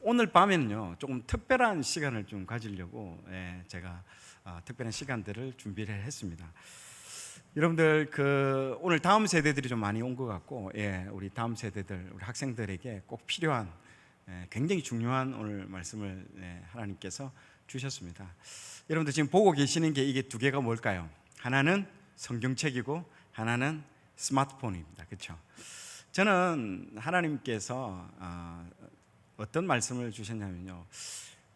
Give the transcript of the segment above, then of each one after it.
오늘 밤에는요 조금 특별한 시간을 좀 가지려고 제가 특별한 시간들을 준비를 했습니다. 여러분들 오늘 다음 세대들이 좀 많이 온 것 같고, 우리 다음 세대들, 우리 학생들에게 꼭 필요한 굉장히 중요한 오늘 말씀을 하나님께서 주셨습니다. 여러분들 지금 보고 계시는 게 이게 두 개가 뭘까요? 하나는 성경책이고 하나는 스마트폰입니다. 그렇죠? 저는 하나님께서 어떤 말씀을 주셨냐면요,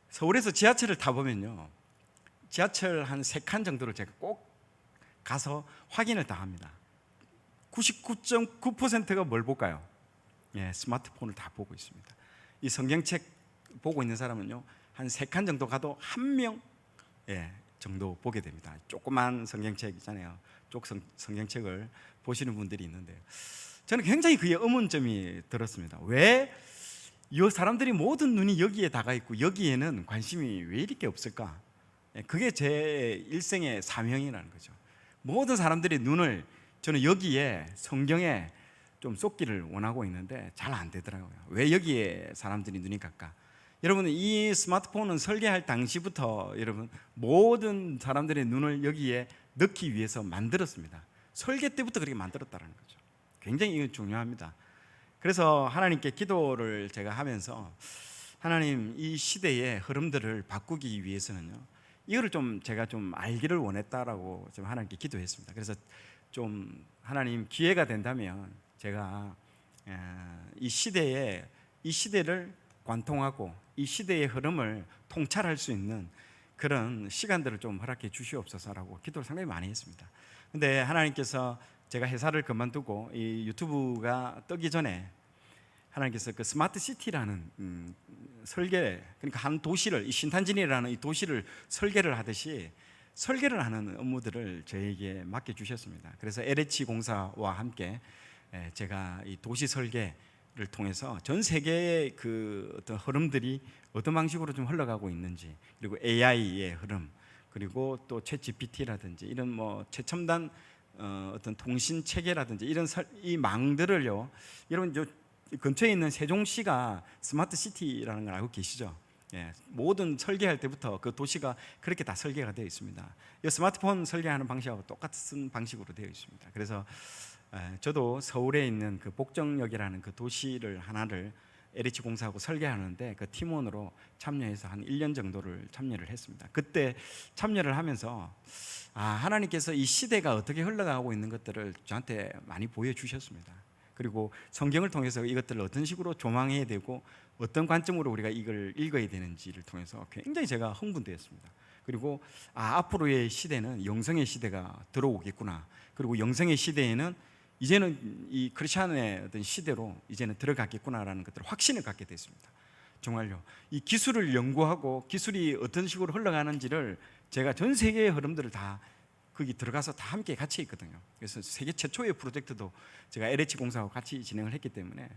서울에서 지하철을 타보면요, 지하철 한 3칸 정도를 제가 꼭 가서 확인을 다 합니다. 99.9%가 뭘 볼까요? 스마트폰을 다 보고 있습니다. 이 성경책 보고 있는 사람은요, 한 3칸 정도 가도 한 명 정도 보게 됩니다. 조그만 성경책 있잖아요. 성경책을 보시는 분들이 있는데요, 저는 굉장히 그의 의문점이 들었습니다. 왜 이 사람들이 모든 눈이 여기에 다가 있고 여기에는 관심이 왜 이렇게 없을까? 그게 제 일생의 사명이라는 거죠. 모든 사람들이 눈을 저는 여기에 성경에 좀 쏟기를 원하고 있는데 잘 안 되더라고요. 왜 여기에 사람들이 눈이 갈까? 여러분, 이 스마트폰은 설계할 당시부터 여러분 모든 사람들의 눈을 여기에 넣기 위해서 만들었습니다. 설계 때부터 그렇게 만들었다는 거죠. 굉장히 이거 중요합니다. 그래서 하나님께 기도를 제가 하면서, 하나님, 이 시대의 흐름들을 바꾸기 위해서는요, 이거를 좀 제가 좀 알기를 원했다라고 좀 하나님께 기도했습니다. 그래서 좀 하나님, 기회가 된다면 제가 이 시대를 관통하고 이 시대의 흐름을 통찰할 수 있는 그런 시간들을 좀 허락해 주시옵소서라고 기도를 상당히 많이 했습니다. 근데 하나님께서 제가 회사를 그만두고 이 유튜브가 뜨기 전에 하나님께서 그 스마트 시티라는 설계, 그러니까 한 도시를, 이 신탄진이라는 이 도시를 설계를 하듯이 설계를 하는 업무들을 저에게 맡겨 주셨습니다. 그래서 LH 공사와 함께 제가 이 도시 설계를 통해서 전 세계의 그 어떤 흐름들이 어떤 방식으로 좀 흘러가고 있는지, 그리고 AI의 흐름, 그리고 또 챗 GPT라든지 이런 뭐 최첨단 어떤 통신 체계라든지 이런 이 망들을요, 여러분 저 근처에 있는 세종시가 스마트 시티라는 걸 알고 계시죠? 모든 설계할 때부터 그 도시가 그렇게 다 설계가 되어 있습니다. 이 스마트폰 설계하는 방식하고 똑같은 방식으로 되어 있습니다. 그래서 저도 서울에 있는 그 복정역이라는 그 도시를 하나를 LH 공사하고 설계하는데 그 팀원으로 참여해서 한 1년 정도를 참여를 했습니다. 그때 참여를 하면서 하나님께서 이 시대가 어떻게 흘러가고 있는 것들을 저한테 많이 보여주셨습니다. 그리고 성경을 통해서 이것들을 어떤 식으로 조망해야 되고 어떤 관점으로 우리가 이걸 읽어야 되는지를 통해서 굉장히 제가 흥분되었습니다. 그리고 앞으로의 시대는 영성의 시대가 들어오겠구나. 그리고 영성의 시대에는 이제는 이 크리스천의 어떤 시대로 이제는 들어가겠구나라는 것들을 확신을 갖게 됐습니다. 정말요. 이 기술을 연구하고 기술이 어떤 식으로 흘러가는지를 제가 전 세계의 흐름들을 다 거기 들어가서 다 함께 같이 있거든요. 그래서 세계 최초의 프로젝트도 제가 LH 공사하고 같이 진행을 했기 때문에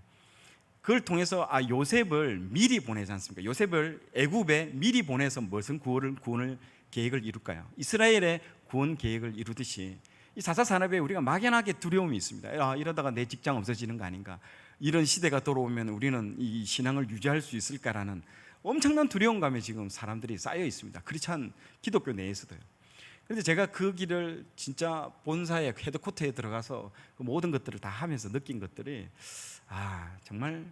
그걸 통해서 요셉을 미리 보내지 않습니까? 요셉을 애굽에 미리 보내서 무슨 구원을 계획을 이룰까요? 이스라엘의 구원 계획을 이루듯이 이 4차 산업에 우리가 막연하게 두려움이 있습니다. 이러다가 내 직장 없어지는 거 아닌가? 이런 시대가 돌아오면 우리는 이 신앙을 유지할 수 있을까라는 엄청난 두려움감에 지금 사람들이 쌓여 있습니다. 크리스찬 기독교 내에서도요. 그런데 제가 그 길을 진짜 본사의 헤드쿼터에 들어가서 그 모든 것들을 다 하면서 느낀 것들이 정말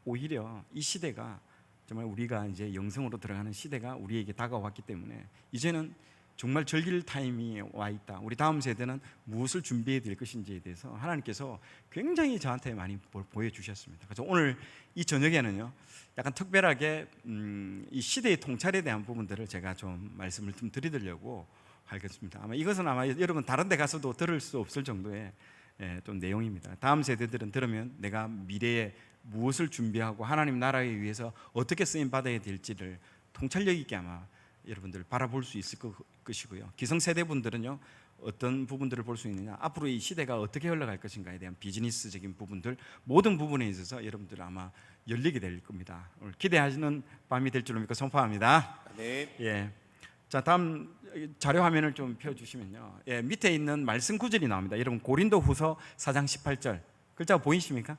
오히려 이 시대가 정말 우리가 이제 영성으로 들어가는 시대가 우리에게 다가왔기 때문에 이제는 정말 즐길 타임이 와 있다. 우리 다음 세대는 무엇을 준비해야 될 것인지에 대해서 하나님께서 굉장히 저한테 많이 보여주셨습니다. 그래서 오늘 이 저녁에는요, 약간 특별하게 이 시대의 통찰에 대한 부분들을 제가 좀 말씀을 좀 드리려고 하겠습니다. 이것은 아마 여러분 다른 데 가서도 들을 수 없을 정도의 좀 내용입니다. 다음 세대들은 들으면 내가 미래에 무엇을 준비하고 하나님 나라에 위해서 어떻게 쓰임 받아야 될지를 통찰력 있게 아마 여러분들 바라볼 수 있을 것이고요. 기성세대 분들은요, 어떤 부분들을 볼 수 있느냐, 앞으로 이 시대가 어떻게 흘러갈 것인가에 대한 비즈니스적인 부분들, 모든 부분에 있어서 여러분들 아마 열리게 될 겁니다. 오늘 기대하시는 밤이 될 줄로 믿고 선포합니다. 네. 자, 다음 자료 화면을 좀 펴주시면요, 밑에 있는 말씀 구절이 나옵니다. 여러분 고린도후서 4장 18절 글자가 보이십니까?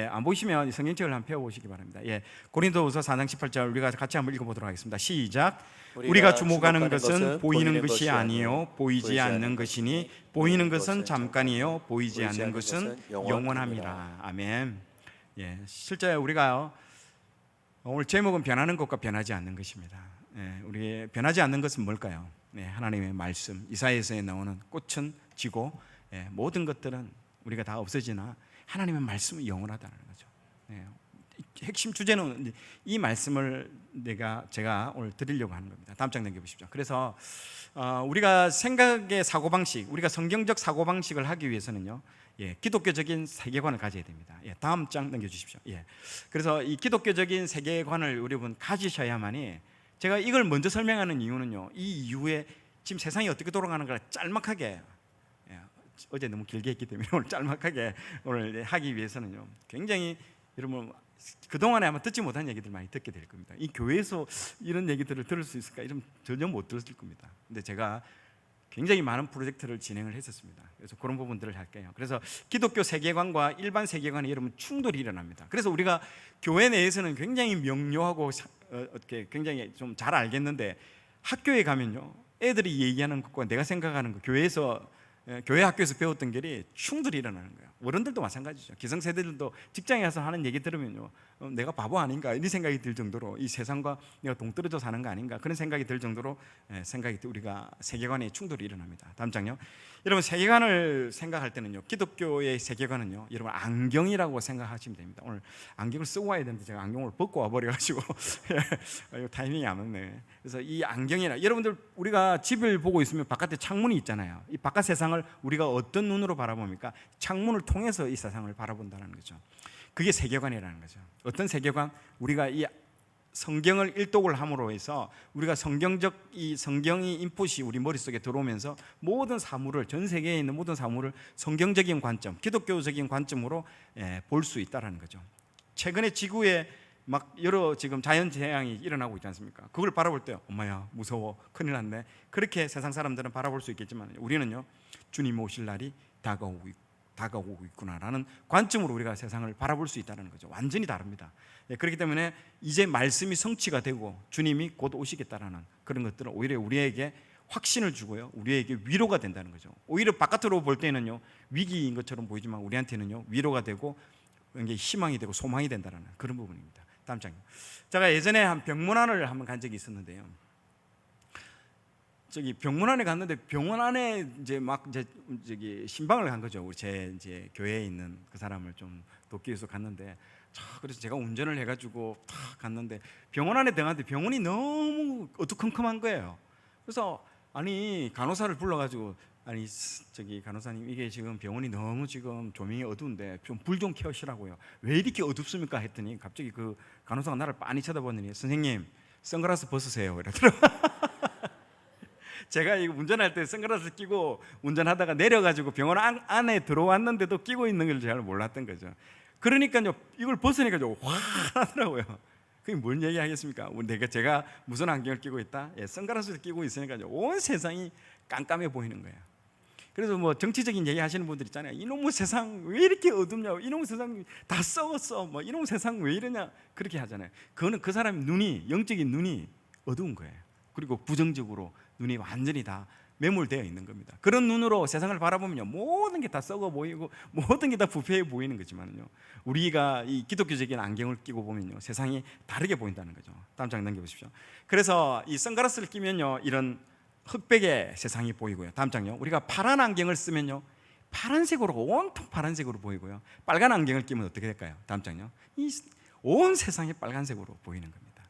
안 보시면 성경책을 한번 펴보시기 바랍니다. 고린도후서 4장 18절 우리가 같이 한번 읽어보도록 하겠습니다. 시작. 우리가 주목하는 것은 보이는 것이 아니요 보이지 않는 것이니 보이는 것은 잠깐이요 보이지 않는 것은 영원함이라. 아멘. 실제 우리가 오늘 제목은 변하는 것과 변하지 않는 것입니다. 우리 변하지 않는 것은 뭘까요? 하나님의 말씀. 이사야서에 나오는 꽃은 지고 모든 것들은 우리가 다 없어지나 하나님의 말씀은 영원하다는 거죠. 핵심 주제는 이 말씀을 제가 오늘 드리려고 하는 겁니다. 다음 장 넘겨보십시오. 그래서 우리가 생각의 사고방식, 우리가 성경적 사고방식을 하기 위해서는요, 기독교적인 세계관을 가져야 됩니다. 다음 장 넘겨주십시오. 그래서 이 기독교적인 세계관을 여러분 가지셔야만이, 제가 이걸 먼저 설명하는 이유는요, 이 이후에 지금 세상이 어떻게 돌아가는가 짤막하게, 어제 너무 길게 했기 때문에 오늘 짤막하게 오늘 하기 위해서는요, 굉장히 여러분 그동안에 아마 듣지 못한 얘기들 많이 듣게 될 겁니다. 이 교회에서 이런 얘기들을 들을 수 있을까? 이러면 전혀 못 들었을 겁니다. 근데 제가 굉장히 많은 프로젝트를 진행을 했었습니다. 그래서 그런 부분들을 할게요. 그래서 기독교 세계관과 일반 세계관에 여러분 충돌이 일어납니다. 그래서 우리가 교회 내에서는 굉장히 명료하고 어떻게 굉장히 좀 잘 알겠는데, 학교에 가면요, 애들이 얘기하는 것과 내가 생각하는 것, 교회 학교에서 배웠던 게 충돌이 일어나는 거예요. 어른들도 마찬가지죠. 기성세대들도 직장에 가서 하는 얘기 들으면요, 내가 바보 아닌가 이런 생각이 들 정도로, 이 세상과 내가 동떨어져 사는 거 아닌가 그런 생각이 들 정도로 우리가 세계관의 충돌이 일어납니다. 다음 장요. 여러분 세계관을 생각할 때는요, 기독교의 세계관은요, 여러분 안경이라고 생각하시면 됩니다. 오늘 안경을 쓰고 와야 되는데 제가 안경을 벗고 와버려가지고 타이밍이 안 맞네. 그래서 이 안경이나, 여러분들 우리가 집을 보고 있으면 바깥에 창문이 있잖아요. 이 바깥 세상을 우리가 어떤 눈으로 바라봅니까? 창문을 통해서 이 세상을 바라본다는 거죠. 그게 세계관이라는 거죠. 어떤 세계관? 우리가 이 성경을 일독을 함으로 해서 우리가 성경적 이 성경이 인풋이 우리 머릿속에 들어오면서 모든 사물을, 전 세계에 있는 모든 사물을 성경적인 관점, 기독교적인 관점으로 볼 수 있다는 거죠. 최근에 지구에 막 여러 지금 자연재앙이 일어나고 있지 않습니까? 그걸 바라볼 때 엄마야 무서워, 큰일 났네, 그렇게 세상 사람들은 바라볼 수 있겠지만, 우리는요, 주님 오실 날이 다가오고 있구나라는 관점으로 우리가 세상을 바라볼 수 있다는 거죠. 완전히 다릅니다. 그렇기 때문에 이제 말씀이 성취가 되고 주님이 곧 오시겠다라는 그런 것들은 오히려 우리에게 확신을 주고요, 우리에게 위로가 된다는 거죠. 오히려 바깥으로 볼 때는요, 위기인 것처럼 보이지만 우리한테는요, 위로가 되고 희망이 되고 소망이 된다는 그런 부분입니다. 다음 장요. 제가 예전에 한 병문안을 한번 간 적이 있었는데요, 저기 병문안에 갔는데 병원 안에 이제 저기 신방을 간 거죠. 우리 제 이제 교회에 있는 그 사람을 좀 돕기 위해서 갔는데, 그래서 제가 운전을 해가지고 탁 갔는데 병원 안에 들어갔는데 병원이 너무 어두컴컴한 거예요. 그래서 아니 간호사를 불러가지고, 아니 저기 간호사님, 이게 지금 병원이 너무 지금 조명이 어두운데 좀 불 좀 켜시라고요. 왜 이렇게 어둡습니까? 했더니 갑자기 그 간호사가 나를 빤히 쳐다보더니, 선생님 선글라스 벗으세요 이러더라고요. 제가 이거 운전할 때 선글라스 끼고 운전하다가 내려가지고 병원 안에 들어왔는데도 끼고 있는 걸 잘 몰랐던 거죠. 그러니까요, 이걸 벗으니까 화나더라고요. 그게 뭔 얘기 하겠습니까? 제가 무슨 안경을 끼고 있다? 선글라스를 끼고 있으니까 온 세상이 깜깜해 보이는 거예요. 그래서 뭐 정치적인 얘기 하시는 분들 있잖아요. 이놈의 세상 왜 이렇게 어둡냐, 이놈의 세상 다 썩었어, 뭐 이놈의 세상 왜 이러냐, 그렇게 하잖아요. 그거는 그 사람의 눈이, 영적인 눈이 어두운 거예요. 그리고 부정적으로 눈이 완전히 다 매몰되어 있는 겁니다. 그런 눈으로 세상을 바라보면요, 모든 게 다 썩어 보이고 모든 게 다 부패해 보이는 거지만요, 우리가 이 기독교적인 안경을 끼고 보면요, 세상이 다르게 보인다는 거죠. 다음 장 넘겨보십시오. 그래서 이 선글라스를 끼면요, 이런 흑백의 세상이 보이고요. 다음 장요. 우리가 파란 안경을 쓰면요, 파란색으로, 온통 파란색으로 보이고요. 빨간 안경을 끼면 어떻게 될까요? 다음 장요. 온 세상이 빨간색으로 보이는 겁니다.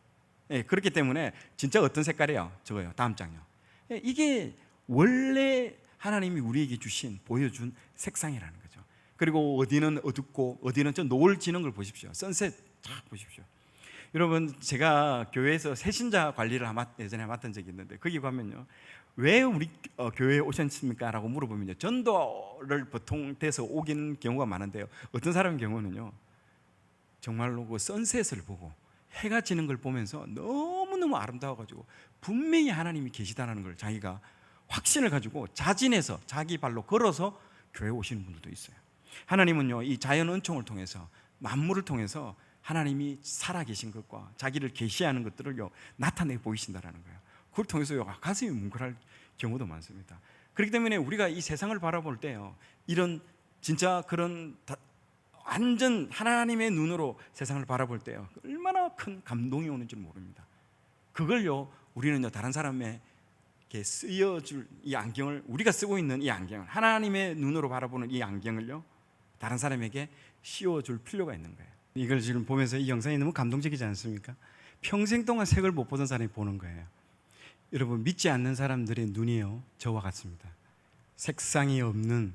그렇기 때문에 진짜 어떤 색깔이에요? 저거요. 다음 장요. 이게 원래 하나님이 우리에게 보여준 색상이라는 거죠. 그리고 어디는 어둡고 어디는 좀 노을 지는 걸 보십시오. 선셋 쫙 보십시오. 여러분, 제가 교회에서 새신자 관리를 예전에 맡은 적이 있는데, 거기 가면요, 왜 우리 교회에 오셨습니까? 라고 물어보면요, 전도를 보통 돼서 오기는 경우가 많은데요, 어떤 사람의 경우는요, 정말로 그 선셋을 보고 해가 지는 걸 보면서 너무너무 아름다워가지고 분명히 하나님이 계시다는 걸 자기가 확신을 가지고 자진해서 자기 발로 걸어서 교회에 오시는 분들도 있어요. 하나님은요, 이 자연 은총을 통해서, 만물을 통해서 하나님이 살아계신 것과 자기를 계시하는 것들을요 나타내 보이신다라는 거예요. 그걸 통해서요 가슴이 뭉클할 경우도 많습니다. 그렇기 때문에 우리가 이 세상을 바라볼 때요, 이런 진짜 그런 완전 하나님의 눈으로 세상을 바라볼 때요 얼마나 큰 감동이 오는 줄 모릅니다. 그걸요 우리는요 다른 사람에게 쓰여줄 이 안경을, 우리가 쓰고 있는 이 안경을, 하나님의 눈으로 바라보는 이 안경을요 다른 사람에게 씌워줄 필요가 있는 거예요. 이걸 지금 보면서 이 영상이 너무 감동적이지 않습니까? 평생 동안 색을 못 보던 사람이 보는 거예요. 여러분, 믿지 않는 사람들의 눈이요 저와 같습니다. 색상이 없는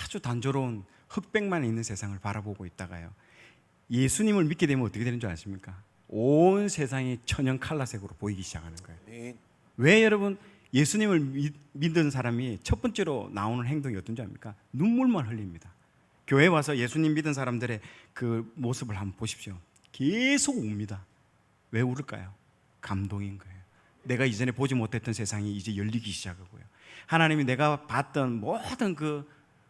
아주 단조로운 흑백만 있는 세상을 바라보고 있다가요 예수님을 믿게 되면 어떻게 되는 줄 아십니까? 온 세상이 천연 칼라색으로 보이기 시작하는 거예요. 왜 여러분, 예수님을 믿는 사람이 첫 번째로 나오는 행동이 어떤지 압니까? 눈물만 흘립니다. 교회 와서 예수님 믿은 사람들의 그 모습을 한번 보십시오. 계속 웁니다. 왜 울을까요? 감동인 거예요. 내가 이전에 보지 못했던 세상이 이제 열리기 시작하고요, 하나님이 내가 봤던 모든 그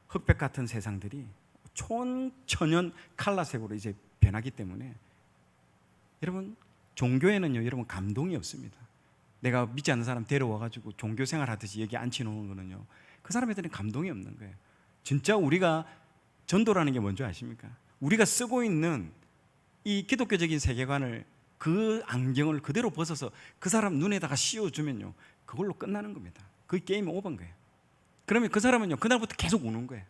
흑백 같은 세상들이 천연 칼라색으로 이제 변하기 때문에, 여러분 종교에는요 여러분 감동이 없습니다. 내가 믿지 않는 사람 데려와가지고 종교 생활 하듯이 여기 앉혀놓은 거는요 그 사람한테는 감동이 없는 거예요. 진짜 우리가 전도라는 게 뭔지 아십니까? 우리가 쓰고 있는 이 기독교적인 세계관을, 그 안경을 그대로 벗어서 그 사람 눈에다가 씌워주면요 그걸로 끝나는 겁니다. 그 게임이 오버인 거예요. 그러면 그 사람은요 그날부터 계속 우는 거예요.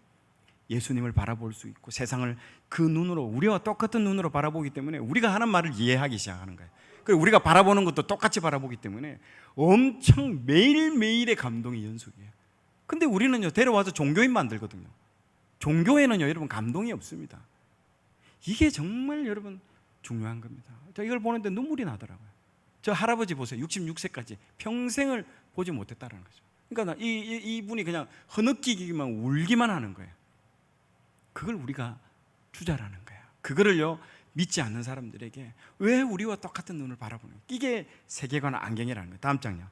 예수님을 바라볼 수 있고 세상을 그 눈으로, 우리와 똑같은 눈으로 바라보기 때문에 우리가 하는 말을 이해하기 시작하는 거예요. 그리고 우리가 바라보는 것도 똑같이 바라보기 때문에 엄청 매일매일의 감동이 연속이에요. 근데 우리는요 데려와서 종교인 만들거든요. 종교에는요 여러분 감동이 없습니다. 이게 정말 여러분 중요한 겁니다. 저 이걸 보는데 눈물이 나더라고요. 저 할아버지 보세요. 66세까지 평생을 보지 못했다는 거죠. 그러니까 이분이 그냥 흐느끼기만, 울기만 하는 거예요. 그걸 우리가 주자라는 거예요. 그거를요 믿지 않는 사람들에게 왜 우리와 똑같은 눈을 바라보는 거예요? 이게 세계관 안경이라는 거예요. 다음 장요.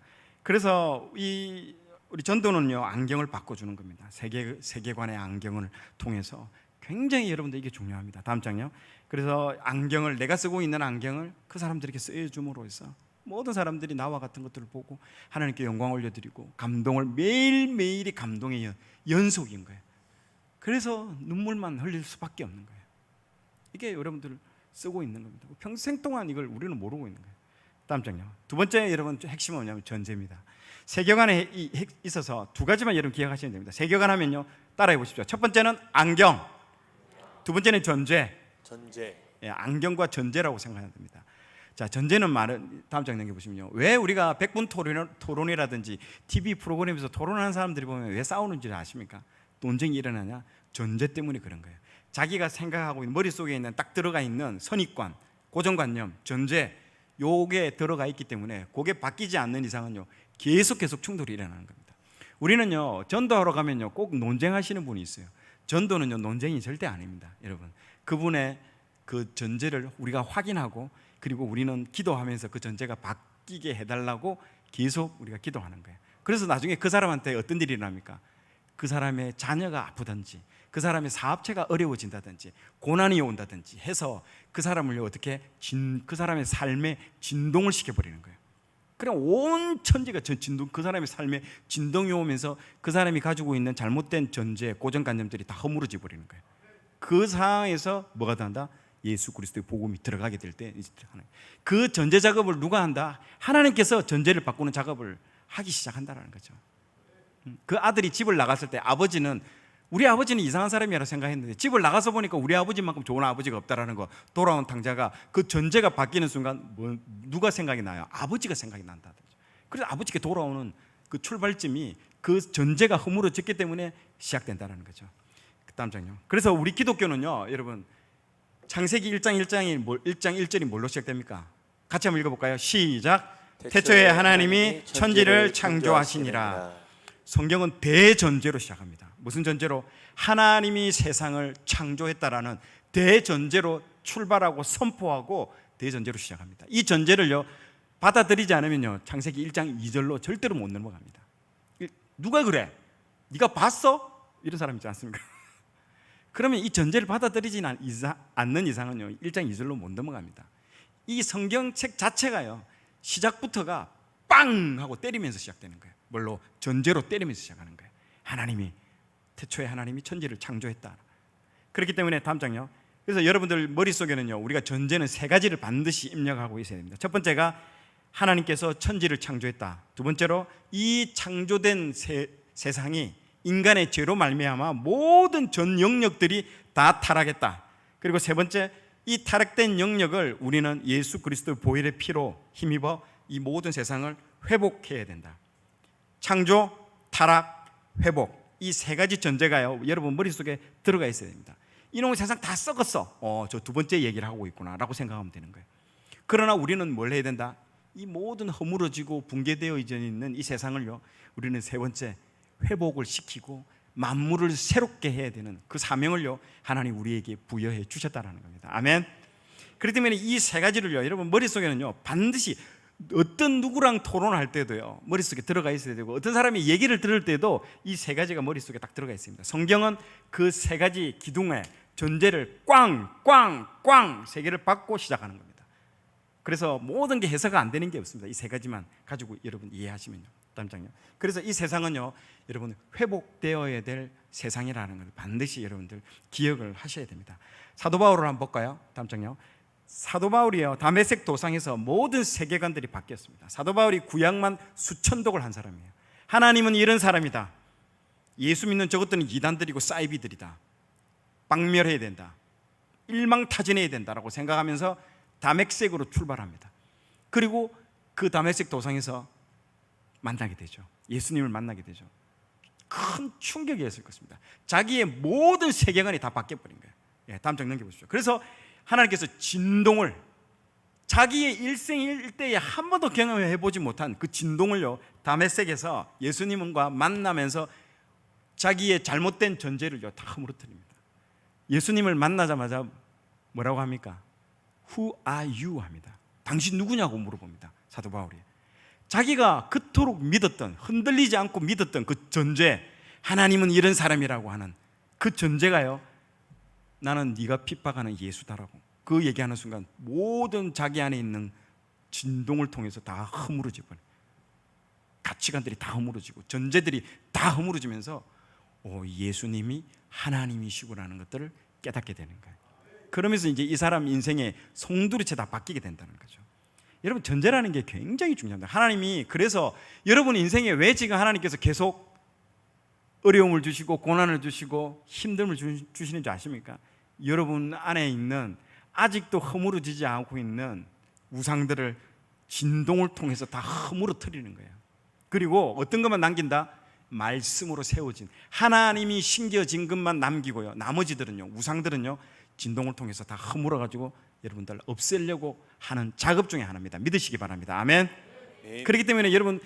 그래서 우리 전도는요 안경을 바꿔주는 겁니다. 세계관의 안경을 통해서 굉장히 여러분들 이게 중요합니다. 다음 장요. 그래서 안경을, 내가 쓰고 있는 안경을 그 사람들에게 쓰여줌으로 해서 모든 사람들이 나와 같은 것들을 보고 하나님께 영광 올려드리고 감동을, 매일매일이 감동의 연속인 거예요. 그래서 눈물만 흘릴 수밖에 없는 거예요. 이게 여러분들 쓰고 있는 겁니다. 평생 동안 이걸 우리는 모르고 있는 거예요. 다음 장요. 두 번째 여러분 핵심은 뭐냐면 전제입니다. 세계관에 있어서 두 가지만 여러분 기억하시면 됩니다. 세계관 하면요 따라해 보십시오. 첫 번째는 안경, 두 번째는 전제. 예, 안경과 전제라고 생각해야 됩니다. 자, 전제는 말은 다음 장 넘겨보시면요, 왜 우리가 100분 토론이라든지 TV 프로그램에서 토론하는 사람들이 보면 왜 싸우는지 아십니까? 논쟁이 일어나냐? 전제 때문에 그런 거예요. 자기가 생각하고 있는, 머릿속에 있는 딱 들어가 있는 선입관, 고정관념, 전제, 요게 들어가 있기 때문에 그게 바뀌지 않는 이상은요 계속 충돌이 일어나는 겁니다. 우리는요 전도하러 가면요 꼭 논쟁하시는 분이 있어요. 전도는요 논쟁이 절대 아닙니다. 여러분, 그분의 그 전제를 우리가 확인하고, 그리고 우리는 기도하면서 그 전제가 바뀌게 해달라고 계속 우리가 기도하는 거예요. 그래서 나중에 그 사람한테 어떤 일이 일어납니까? 그 사람의 자녀가 아프든지, 그 사람의 사업체가 어려워진다든지, 고난이 온다든지 해서 그 사람을 어떻게 그 사람의 삶에 진동을 시켜버리는 거예요. 그냥 온 천지가 진동, 그 사람의 삶에 진동이 오면서 그 사람이 가지고 있는 잘못된 전제, 고정관념들이 다 허물어져 버리는 거예요. 그 상황에서 뭐가 된다? 예수 그리스도의 복음이 들어가게 될 때 그 전제 작업을 누가 한다? 하나님께서 전제를 바꾸는 작업을 하기 시작한다는 거죠. 그 아들이 집을 나갔을 때 아버지는, 우리 아버지는 이상한 사람이라고 생각했는데 집을 나가서 보니까 우리 아버지만큼 좋은 아버지가 없다라는 거, 돌아온 탕자가 그 전제가 바뀌는 순간 누가 생각이 나요? 아버지가 생각이 난다. 그래서 아버지께 돌아오는 그 출발점이 그 전제가 허물어졌기 때문에 시작된다는 거죠. 그 다음 장요. 그래서 우리 기독교는요 여러분, 창세기 1장 1절이 뭘로 시작됩니까? 같이 한번 읽어볼까요? 시작. 태초에 하나님이 천지를 창조하시니라. 성경은 대전제로 시작합니다. 무슨 전제로? 하나님이 세상을 창조했다라는 대전제로 출발하고 선포하고 대전제로 시작합니다. 이 전제를요 받아들이지 않으면요 창세기 1장 2절로 절대로 못 넘어갑니다. 누가 그래? 네가 봤어? 이런 사람 있지 않습니까? 그러면 이 전제를 받아들이지 않는 이상은요 1장 2절로 못 넘어갑니다. 이 성경책 자체가요 시작부터가 빵 하고 때리면서 시작되는 거예요. 뭘로? 전제로 때리면서 시작하는 거예요. 하나님이 태초에 하나님이 천지를 창조했다. 그렇기 때문에 다음 장요. 그래서 여러분들 머릿속에는요 우리가 전제는 세 가지를 반드시 입력하고 있어야 됩니다. 첫 번째가 하나님께서 천지를 창조했다. 두 번째로 이 창조된 세상이 인간의 죄로 말미암아 모든 전 영역들이 다 타락했다. 그리고 세 번째, 이 타락된 영역을 우리는 예수 그리스도의 보혈의 피로 힘입어 이 모든 세상을 회복해야 된다. 창조, 타락, 회복, 이 세 가지 전제가요 여러분 머릿속에 들어가 있어야 됩니다. 이놈의 세상 다 썩었어. 저 두 번째 얘기를 하고 있구나 라고 생각하면 되는 거예요. 그러나 우리는 뭘 해야 된다? 이 모든 허물어지고 붕괴되어 있는 이 세상을요 우리는 세 번째 회복을 시키고 만물을 새롭게 해야 되는 그 사명을요 하나님 우리에게 부여해 주셨다는 겁니다. 아멘. 그렇기 때문에 이 세 가지를요 여러분 머릿속에는요 반드시 어떤 누구랑 토론할 때도요 머릿속에 들어가 있어야 되고 어떤 사람이 얘기를 들을 때도 이 세 가지가 머릿속에 딱 들어가 있습니다. 성경은 그 세 가지 기둥의 전제를 꽝꽝꽝 세 개를 받고 시작하는 겁니다. 그래서 모든 게 해석이 안 되는 게 없습니다. 이 세 가지만 가지고 여러분 이해하시면요. 다음 장요. 그래서 이 세상은요 여러분 회복되어야 될 세상이라는 걸 반드시 여러분들 기억을 하셔야 됩니다. 사도 바울을 한번 볼까요? 다음 장요. 사도 바울이요 다메섹 도상에서 모든 세계관들이 바뀌었습니다. 사도 바울이 구약만 수천독을 한 사람이에요. 하나님은 이런 사람이다. 예수 믿는 저것들은 이단들이고 사이비들이다. 박멸해야 된다. 일망타진해야 된다라고 생각하면서 다메섹으로 출발합니다. 그리고 그 다메섹 도상에서 만나게 되죠. 예수님을 만나게 되죠. 큰 충격이었을 것입니다. 자기의 모든 세계관이 다 바뀌어버린 거예요. 예, 다음 장 넘겨보십시오. 그래서 하나님께서 진동을 자기의 일생일대에 한 번도 경험해보지 못한 그 진동을요 다메섹에서 예수님과 만나면서 자기의 잘못된 전제를요 다 허물어뜨립니다. 예수님을 만나자마자 뭐라고 합니까? Who are you? 합니다. 당신 누구냐고 물어봅니다. 사도 바울이 자기가 그토록 믿었던 흔들리지 않고 믿었던 그 전제 하나님은 이런 사람이라고 하는 그 전제가요 나는 네가 핍박하는 예수다라고 그 얘기하는 순간 모든 자기 안에 있는 진동을 통해서 다 허물어지고 가치관들이 다 허물어지고 전제들이 다 허물어지면서 예수님이 하나님이시구라는 것들을 깨닫게 되는 거예요. 그러면서 이제 이 사람 인생의 송두리째 다 바뀌게 된다는 거죠. 여러분 전제라는 게 굉장히 중요합니다. 하나님이 그래서 여러분 인생에 왜 지금 하나님께서 계속 어려움을 주시고 고난을 주시고 힘듦을 주시는 줄 아십니까? 여러분 안에 있는 아직도 허물어지지 않고 있는 우상들을 진동을 통해서 다 허물어뜨리는 거예요. 그리고 어떤 것만 남긴다? 말씀으로 세워진 하나님이 심겨진 것만 남기고요 나머지들은요 우상들은요 진동을 통해서 다 허물어가지고 여러분들 없애려고 하는 작업 중에 하나입니다. 믿으시기 바랍니다. 아멘. 그렇기 때문에 여러분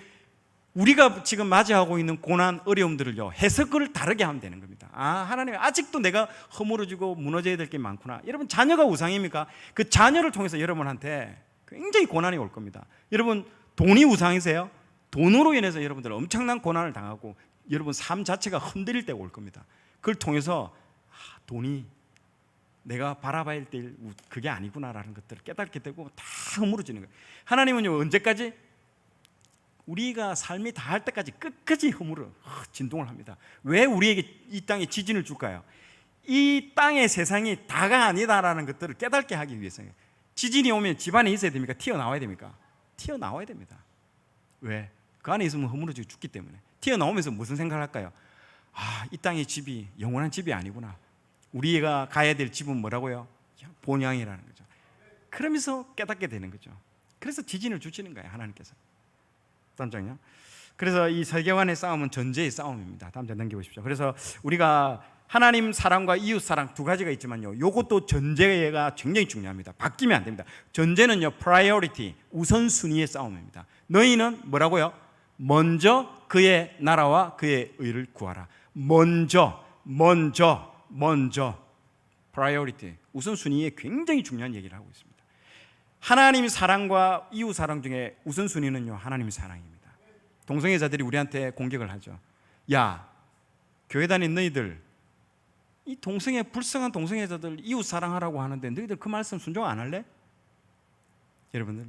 우리가 지금 맞이하고 있는 고난 어려움들을요 해석을 다르게 하면 되는 겁니다. 하나님 아직도 내가 허물어지고 무너져야 될 게 많구나. 여러분 자녀가 우상입니까? 그 자녀를 통해서 여러분한테 굉장히 고난이 올 겁니다. 여러분 돈이 우상이세요? 돈으로 인해서 여러분들 엄청난 고난을 당하고 여러분 삶 자체가 흔들릴 때가 올 겁니다. 그걸 통해서 돈이 내가 바라봐야 될 그게 아니구나라는 것들을 깨닫게 되고 다 허물어지는 거예요. 하나님은요 언제까지? 우리가 삶이 다 할 때까지 끝까지 허물어 진동을 합니다. 왜 우리에게 이 땅에 지진을 줄까요? 이 땅의 세상이 다가 아니다라는 것들을 깨닫게 하기 위해서예요. 지진이 오면 집안에 있어야 됩니까? 튀어나와야 됩니까? 튀어나와야 됩니다. 왜? 그 안에 있으면 허물어지고 죽기 때문에. 튀어나오면서 무슨 생각을 할까요? 이 땅의 집이 영원한 집이 아니구나. 우리가 가야 될 집은 뭐라고요? 본향이라는 거죠. 그러면서 깨닫게 되는 거죠. 그래서 지진을 주시는 거예요 하나님께서. 다음 장요. 그래서 이 세계관의 싸움은 전제의 싸움입니다. 다음 장 넘겨보십시오. 그래서 우리가 하나님 사랑과 이웃 사랑 두 가지가 있지만요 이것도 전제가 굉장히 중요합니다. 바뀌면 안 됩니다. 전제는요 priority, 우선순위의 싸움입니다. 너희는 뭐라고요? 먼저 그의 나라와 그의 의를 구하라. 먼저 priority, 우선순위에 굉장히 중요한 얘기를 하고 있습니다. 하나님 사랑과 이웃 사랑 중에 우선순위는요 하나님의 사랑입니다. 동성애자들이 우리한테 공격을 하죠. 야, 교회 다닌 너희들 이 동성애 불쌍한 동성애자들 이웃 사랑하라고 하는데 너희들 그 말씀 순종 안 할래? 여러분들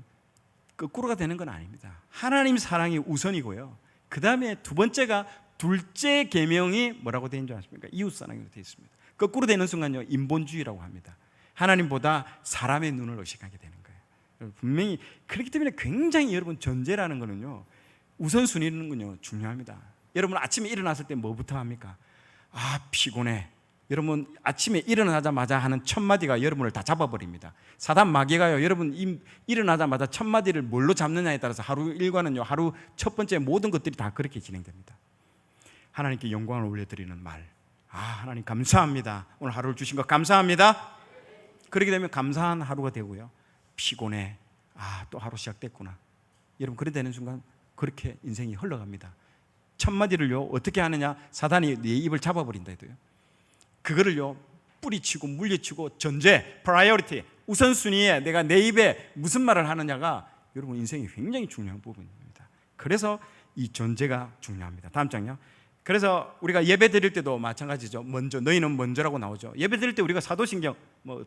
거꾸로가 되는 건 아닙니다. 하나님 사랑이 우선이고요. 그 다음에 두 번째가 둘째 계명이 뭐라고 되어 있는 줄 아십니까? 이웃 사랑으로 되어 있습니다. 거꾸로 되는 순간요 인본주의라고 합니다. 하나님보다 사람의 눈을 의식하게 되는 거예요. 분명히 그렇기 때문에 굉장히 여러분 전제라는 거는요 우선순위는요 중요합니다. 여러분 아침에 일어났을 때 뭐부터 합니까? 아 피곤해. 여러분 아침에 일어나자마자 하는 첫 마디가 여러분을 다 잡아버립니다. 사단 마귀가요 여러분 일어나자마자 첫 마디를 뭘로 잡느냐에 따라서 하루 일과는요 하루 첫 번째 모든 것들이 다 그렇게 진행됩니다. 하나님께 영광을 올려드리는 말, 아 하나님 감사합니다. 오늘 하루를 주신 것 감사합니다. 그렇게 되면 감사한 하루가 되고요. 피곤해. 아 또 하루 시작됐구나. 여러분 그래 되는 순간 그렇게 인생이 흘러갑니다. 첫 마디를요 어떻게 하느냐? 사단이 내 입을 잡아버린다 해도요. 그거를요 뿌리치고 물리치고 전제, 프라이어리티, 우선순위에 내가 내 입에 무슨 말을 하느냐가 여러분 인생이 굉장히 중요한 부분입니다. 그래서 이 전제가 중요합니다. 다음 장요. 그래서 우리가 예배 드릴 때도 마찬가지죠. 먼저 너희는 먼저라고 나오죠. 예배 드릴 때 우리가 사도신경 뭐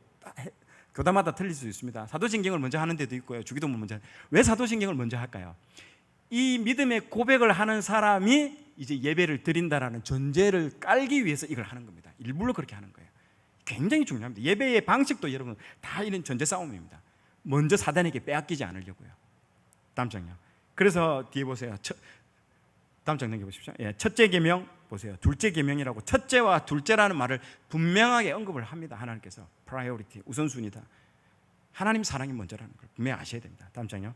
교단마다 틀릴 수 있습니다. 사도신경을 먼저 하는 데도 있고요. 주기도문 먼저. 왜 사도신경을 먼저 할까요? 이 믿음의 고백을 하는 사람이 이제 예배를 드린다라는 전제를 깔기 위해서 이걸 하는 겁니다. 일부러 그렇게 하는 거예요. 굉장히 중요합니다. 예배의 방식도 여러분 다 이런 전제 싸움입니다. 먼저 사단에게 빼앗기지 않으려고요. 다음 장요. 그래서 뒤에 보세요. 다음 장 넘겨보십시오. 예, 첫째 계명 보세요. 둘째 계명이라고 첫째와 둘째라는 말을 분명하게 언급을 합니다. 하나님께서 프라이어리티, 우선순위다. 하나님 사랑이 먼저라는 걸 분명히 아셔야 됩니다. 다음 장요.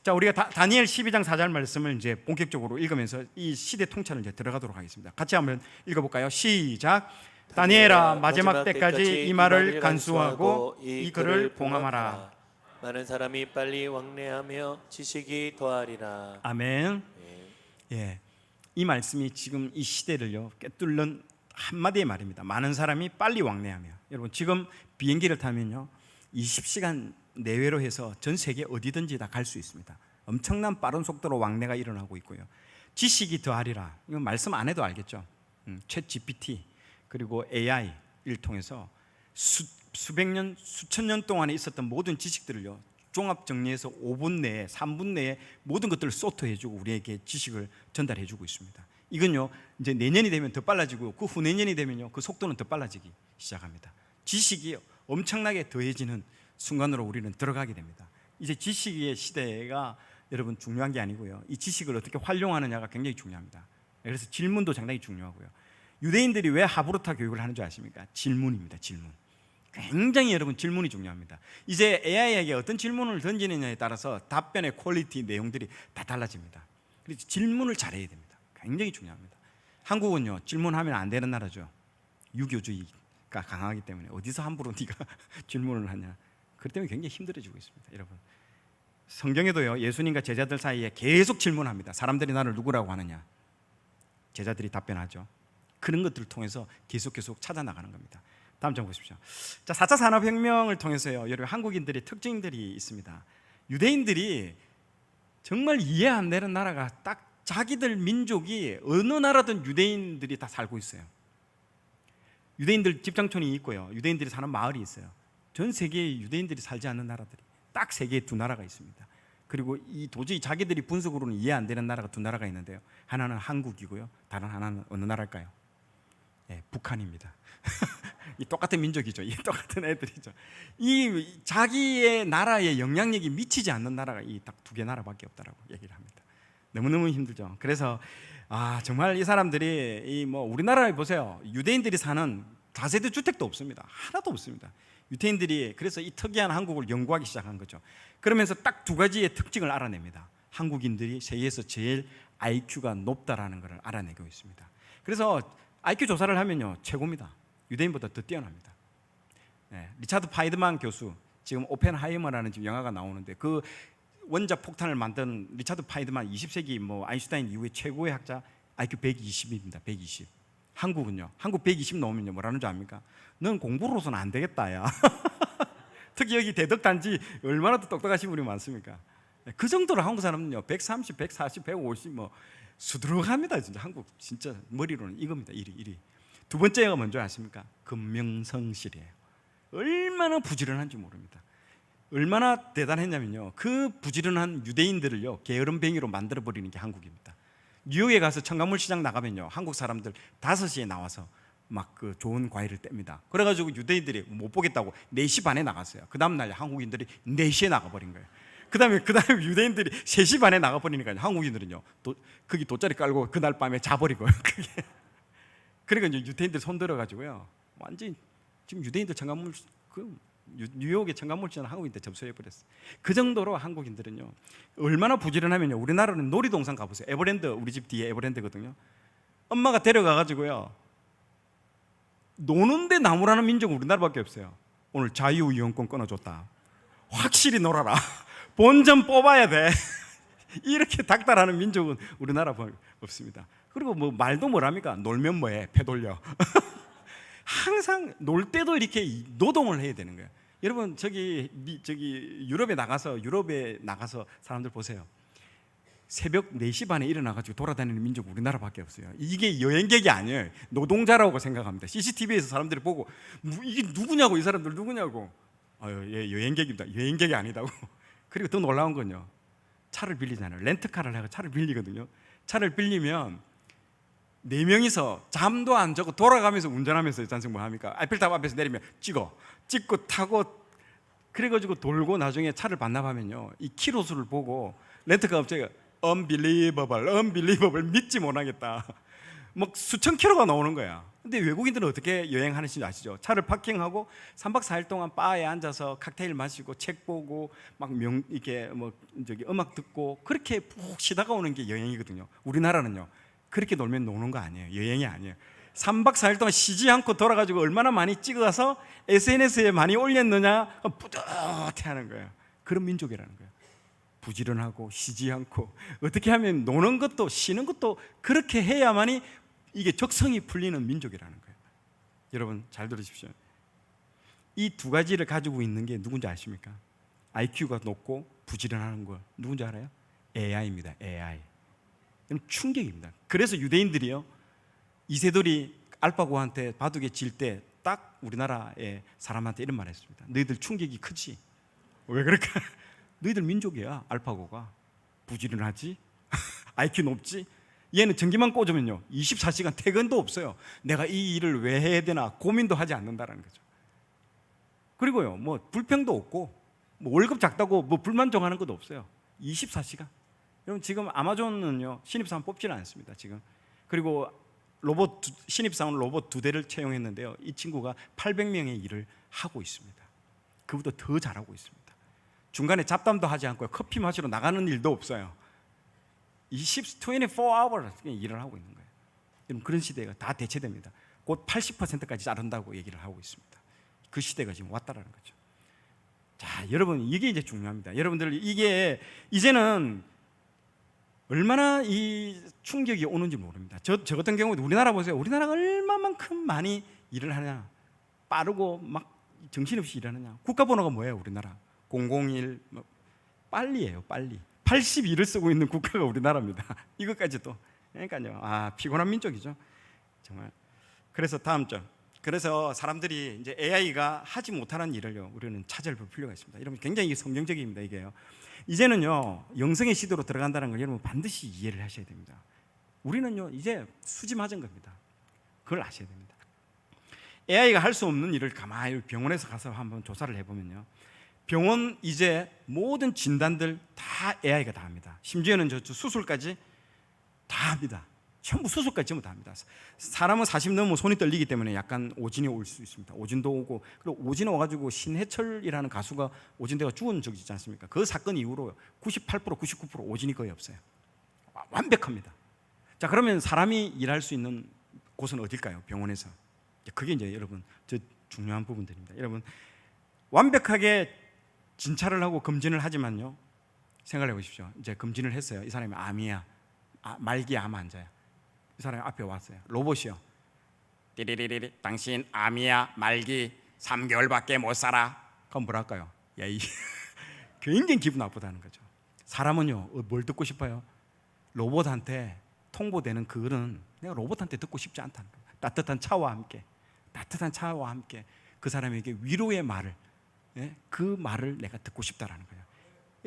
자, 우리가 다니엘 12장 4절 말씀을 이제 본격적으로 읽으면서 이 시대 통찰을 이제 들어가도록 하겠습니다. 같이 한번 읽어볼까요? 시작. 다니엘아, 마지막 때까지 이 말을 간수하고 이 글을 봉함하라. 많은 사람이 빨리 왕래하며 지식이 더하리라. 아멘. 예, 이 말씀이 지금 이 시대를요 꿰뚫는 한마디의 말입니다. 많은 사람이 빨리 왕래하며. 여러분 지금 비행기를 타면요 20시간 내외로 해서 전 세계 어디든지 다 갈 수 있습니다. 엄청난 빠른 속도로 왕래가 일어나고 있고요. 지식이 더하리라. 이건 말씀 안 해도 알겠죠. 챗 GPT 그리고 AI를 통해서 수백 년, 수천 년 동안에 있었던 모든 지식들을요 종합 정리해서 5분 내에 3분 내에 모든 것들을 소트해주고 우리에게 지식을 전달해주고 있습니다. 이건요 이제 내년이 되면 더 빨라지고 그 후내년이 되면요 그 속도는 더 빨라지기 시작합니다. 지식이 엄청나게 더해지는 순간으로 우리는 들어가게 됩니다. 이제 지식의 시대가 여러분 중요한 게 아니고요 이 지식을 어떻게 활용하느냐가 굉장히 중요합니다. 그래서 질문도 상당히 중요하고요. 유대인들이 왜 하브루타 교육을 하는 줄 아십니까? 질문입니다. 질문. 굉장히 여러분 질문이 중요합니다. 이제 AI에게 어떤 질문을 던지느냐에 따라서 답변의 퀄리티 내용들이 다 달라집니다. 그래서 질문을 잘해야 됩니다. 굉장히 중요합니다. 한국은요 질문하면 안 되는 나라죠. 유교주의가 강하기 때문에 어디서 함부로 네가 질문을 하냐. 그렇기 때문에 굉장히 힘들어지고 있습니다. 여러분 성경에도요 예수님과 제자들 사이에 계속 질문합니다. 사람들이 나를 누구라고 하느냐. 제자들이 답변하죠. 그런 것들을 통해서 계속 찾아 나가는 겁니다. 다음 장 보십시오. 자, 4차 산업혁명을 통해서요 여러분 한국인들의 특징들이 있습니다. 유대인들이 정말 이해 안 되는 나라가 딱 자기들 민족이 어느 나라든 유대인들이 다 살고 있어요. 유대인들 집장촌이 있고요 유대인들이 사는 마을이 있어요. 전 세계에 유대인들이 살지 않는 나라들이 딱 세계에 두 나라가 있습니다. 그리고 이 도저히 자기들이 분석으로는 이해 안 되는 나라가 두 나라가 있는데요 하나는 한국이고요 다른 하나는 어느 나라일까요? 예, 북한입니다. 이 똑같은 민족이죠. 이 똑같은 애들이죠. 이 자기의 나라에 영향력이 미치지 않는 나라가 이 딱 두 개 나라밖에 없다라고 얘기를 합니다. 너무너무 힘들죠. 그래서 정말 이 사람들이 이 뭐 우리나라에 보세요. 유대인들이 사는 다세대 주택도 없습니다. 하나도 없습니다. 유대인들이 그래서 이 특이한 한국을 연구하기 시작한 거죠. 그러면서 딱 두 가지의 특징을 알아냅니다. 한국인들이 세계에서 제일 IQ가 높다라는 것을 알아내고 있습니다. 그래서 IQ 조사를 하면요 최고입니다. 유대인보다 더 뛰어납니다. 네, 리차드 파이드만 교수 지금 오펜하이머라는 지금 영화가 나오는데 그 원자 폭탄을 만든 리차드 파이드만 20세기 뭐 아인슈타인 이후에 최고의 학자 IQ 120입니다. 120. 한국은요 한국 120 넘으면요 뭐라는 줄 압니까? 넌 공부로서는 안 되겠다 야. 특히 여기 대덕단지 얼마나 더 똑똑하신 분이 많습니까? 그 정도로 한국 사람은요 130, 140, 150 뭐 수두룩합니다. 진짜 한국 진짜 머리로는 이겁니다. 1위. 두 번째가 뭔지 아십니까? 금명성실이에요. 얼마나 부지런한지 모릅니다. 얼마나 대단했냐면요, 그 부지런한 유대인들을요 게으름뱅이로 만들어버리는 게 한국입니다. 뉴욕에 가서 청강물 시장 나가면요, 한국 사람들 5시에 나와서 막 그 좋은 과일을 뗍니다. 그래가지고 유대인들이 못 보겠다고 4시 반에 나갔어요. 그 다음날 한국인들이 4시에 나가버린 거예요. 그 다음에 유대인들이 3시 반에 나가버리니까 한국인들은요 거기 돗자리 깔고 그날 밤에 자버리고요. 그게 그러니까 이제 유대인들 손들어가지고요 완전히 지금 유대인들 청강물 뉴욕의 청강물 시장 한국인들 접수해버렸어요. 그 정도로 한국인들은요 얼마나 부지런하면요, 우리나라는 놀이동산 가보세요. 에버랜드, 우리 집 뒤에 에버랜드거든요. 엄마가 데려가가지고요 노는데 나무라는 민족은 우리나라밖에 없어요. 오늘 자유이용권 끊어줬다, 확실히 놀아라, 본전 뽑아야 돼 이렇게 닥달하는 민족은 우리나라 없습니다. 그리고 뭐 말도 뭐랍니까? 놀면 뭐해, 패 돌려 항상 놀 때도 이렇게 노동을 해야 되는 거예요. 여러분 저기 유럽에 나가서 사람들 보세요. 새벽 4시 반에 일어나가지고 돌아다니는 민족 우리나라밖에 없어요. 이게 여행객이 아니에요. 노동자라고 생각합니다. CCTV에서 사람들이 보고 이게 누구냐고, 이 사람들 누구냐고. 예, 여행객입니다. 여행객이 아니다고. 그리고 더 놀라운 건요, 차를 빌리잖아요. 렌트카를 해서 차를 빌리거든요. 차를 빌리면 4명이서 잠도 안 자고 돌아가면서 운전하면서 잔승 뭐 합니까? 아이펠탑 앞에서 내리면 찍고 타고 그래가지고 돌고 나중에 차를 반납하면요 이 키로수를 보고 렌트카 업체가 unbelievable 믿지 못하겠다, 막 수천 킬로가 나오는 거야. 근데 외국인들은 어떻게 여행하는지 아시죠? 차를 파킹하고 3박 4일 동안 바에 앉아서 칵테일 마시고 책 보고 막 이렇게 음악 듣고 그렇게 푹 쉬다가 오는 게 여행이거든요. 우리나라는요 그렇게 놀면 노는 거 아니에요. 여행이 아니에요. 3박 4일 동안 쉬지 않고 돌아가지고 얼마나 많이 찍어서 SNS에 많이 올렸느냐 뿌듯해하는 거예요. 그런 민족이라는 거예요. 부지런하고 쉬지 않고 어떻게 하면 노는 것도 쉬는 것도 그렇게 해야만이 이게 적성이 풀리는 민족이라는 거예요. 여러분 잘 들으십시오. 이 두 가지를 가지고 있는 게 누군지 아십니까? IQ가 높고 부지런하는 거 누군지 알아요? AI입니다. AI. 충격입니다. 그래서 유대인들이요 이세돌이 알파고한테 바둑에 질 때 딱 우리나라의 사람한테 이런 말 했습니다. 너희들 충격이 크지? 왜 그럴까? 너희들 민족이야. 알파고가 부지런하지? IQ 높지? 얘는 전기만 꽂으면요 24시간 퇴근도 없어요. 내가 이 일을 왜 해야 되나 고민도 하지 않는다는 거죠. 그리고요 뭐 불평도 없고 뭐 월급 작다고 뭐 불만족하는 것도 없어요. 24시간. 여러분 지금 아마존은요 신입사원 뽑지는 않습니다 지금. 그리고 신입사원 로봇 2대를 채용했는데요 이 친구가 800명의 일을 하고 있습니다. 그보다 더 잘하고 있습니다. 중간에 잡담도 하지 않고 커피 마시러 나가는 일도 없어요. 24hours 일을 하고 있는 거예요. 여러분 그런 시대가 다 대체됩니다. 곧 80%까지 자른다고 얘기를 하고 있습니다. 그 시대가 지금 왔다라는 거죠. 자, 여러분 이게 이제 중요합니다. 여러분들 이게 이제는 얼마나 이 충격이 오는지 모릅니다. 저 같은 경우도 우리나라 보세요. 우리나라가 얼마만큼 많이 일을 하냐, 빠르고 막 정신없이 일하느냐. 국가번호가 뭐예요? 우리나라 001 빨리예요. 빨리 82를 쓰고 있는 국가가 우리나라입니다. 이것까지도. 그러니까요 피곤한 민족이죠 정말. 그래서 다음 점, 그래서 사람들이 이제 AI가 하지 못하는 일을요 우리는 찾아볼 필요가 있습니다. 여러분 굉장히 성경적입니다. 이게요 이제는요 영성의 시대로 들어간다는 걸 여러분 반드시 이해를 하셔야 됩니다. 우리는요 이제 수지 맞은 겁니다. 그걸 아셔야 됩니다. AI가 할 수 없는 일을 가만히 병원에서 가서 한번 조사를 해보면요 병원 이제 모든 진단들 다 AI가 다 합니다. 심지어는 저 수술까지 다 합니다. 전부 수술까지 전부 다 합니다. 사람은 40 넘으면 손이 떨리기 때문에 약간 오진이 올 수 있습니다. 오진도 오고, 그리고 오진 와가지고 신해철이라는 가수가 오진대가 죽은 적이 있지 않습니까? 그 사건 이후로 98% 99% 오진이 거의 없어요. 완벽합니다. 자, 그러면 사람이 일할 수 있는 곳은 어딜까요? 병원에서. 그게 이제 여러분 저 중요한 부분들입니다. 여러분 완벽하게 진찰을 하고 검진을 하지만요 생각해 보십시오. 이제 검진을 했어요. 이 사람이 암이야, 말기 암 환자야. 이 사람이 앞에 왔어요. 로봇이요. 띠리리리, 당신 암이야, 말기 3개월밖에 못 살아. 그럼 뭐랄까요? 야, 굉장히 기분 나쁘다는 거죠. 사람은요 뭘 듣고 싶어요? 로봇한테 통보되는 그 글은 내가 로봇한테 듣고 싶지 않다는 거예요. 따뜻한 차와 함께 그 사람에게 위로의 말을, 그 말을 내가 듣고 싶다라는 거예요.